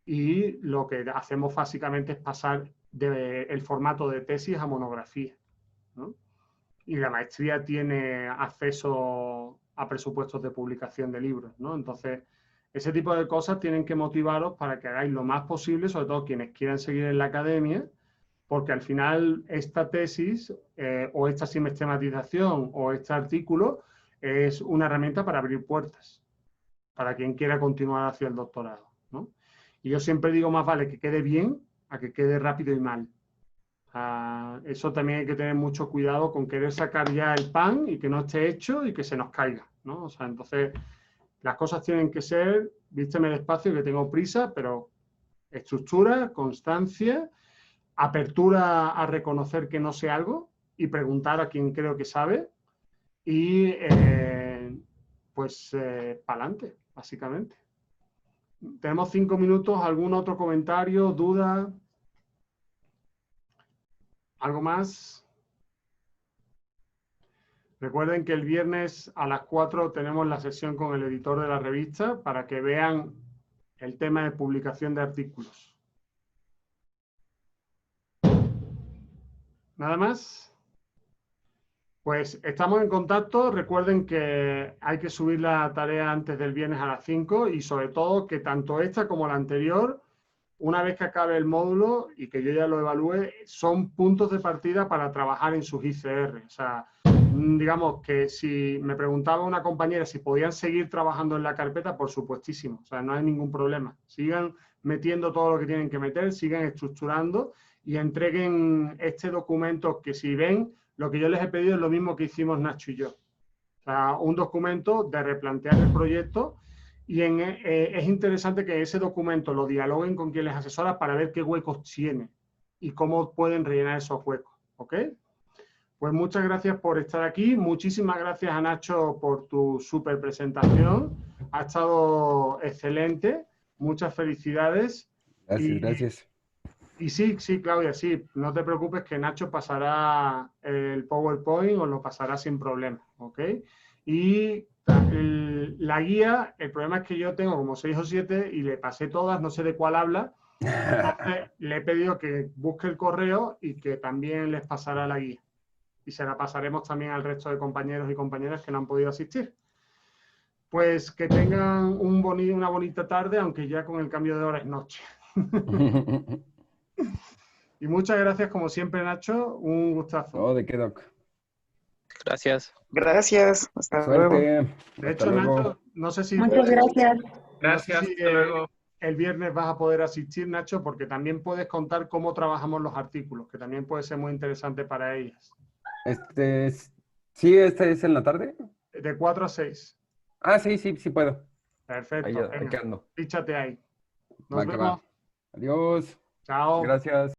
y lo que hacemos básicamente es pasar del formato de tesis a monografía, ¿no? Y la maestría tiene acceso a presupuestos de publicación de libros, ¿no? Entonces, ese tipo de cosas tienen que motivaros para que hagáis lo más posible, sobre todo quienes quieran seguir en la academia, porque al final esta tesis o esta sistematización o este artículo es una herramienta para abrir puertas, para quien quiera continuar hacia el doctorado, ¿no? Y yo siempre digo, más vale que quede bien a que quede rápido y mal. Eso también hay que tener mucho cuidado con querer sacar ya el pan y que no esté hecho y que se nos caiga, ¿no? O sea, entonces las cosas tienen que ser, vísteme despacio que tengo prisa, pero estructura, constancia, apertura a reconocer que no sé algo y preguntar a quien creo que sabe y pues para adelante, básicamente. Tenemos 5 minutos, ¿algún otro comentario, duda? ¿Algo más? Recuerden que el viernes a las 4 tenemos la sesión con el editor de la revista para que vean el tema de publicación de artículos. ¿Nada más? Pues estamos en contacto. Recuerden que hay que subir la tarea antes del viernes a las 5 y sobre todo que tanto esta como la anterior, una vez que acabe el módulo y que yo ya lo evalúe, son puntos de partida para trabajar en sus ICR. O sea, digamos que si me preguntaba una compañera si podían seguir trabajando en la carpeta, por supuestísimo. O sea, no hay ningún problema. Sigan metiendo todo lo que tienen que meter, sigan estructurando y entreguen este documento que, si ven, lo que yo les he pedido es lo mismo que hicimos Nacho y yo. O sea, un documento de replantear el proyecto. Y es interesante que ese documento lo dialoguen con quien les asesora para ver qué huecos tiene y cómo pueden rellenar esos huecos. ¿Ok? Pues muchas gracias por estar aquí. Muchísimas gracias a Nacho por tu súper presentación. Ha estado excelente. Muchas felicidades. Gracias, gracias. Y sí, Claudia, sí. No te preocupes que Nacho pasará el PowerPoint o lo pasará sin problema. ¿Ok? Y la guía, el problema es que yo tengo como 6 o 7 y le pasé todas, no sé de cuál habla. Entonces, le he pedido que busque el correo y que también les pasará la guía. Y se la pasaremos también al resto de compañeros y compañeras que no han podido asistir. Pues que tengan una bonita tarde, aunque ya con el cambio de hora es noche. Y muchas gracias, como siempre, Nacho. Un gustazo. No, ¿de qué, Doc? Gracias. Gracias. Hasta luego. Suerte. De Hasta hecho, luego. Nacho, no sé si Muchas gracias. Gracias, si hasta luego. el viernes vas a poder asistir, Nacho, porque también puedes contar cómo trabajamos los artículos, que también puede ser muy interesante para ellas. ¿Sí, es en la tarde? De 4 a 6. Ah, sí, sí puedo. Perfecto. Ahí Venga, ando. fíchate ahí. Nos Va que va. vemos. Adiós. Chao. Gracias.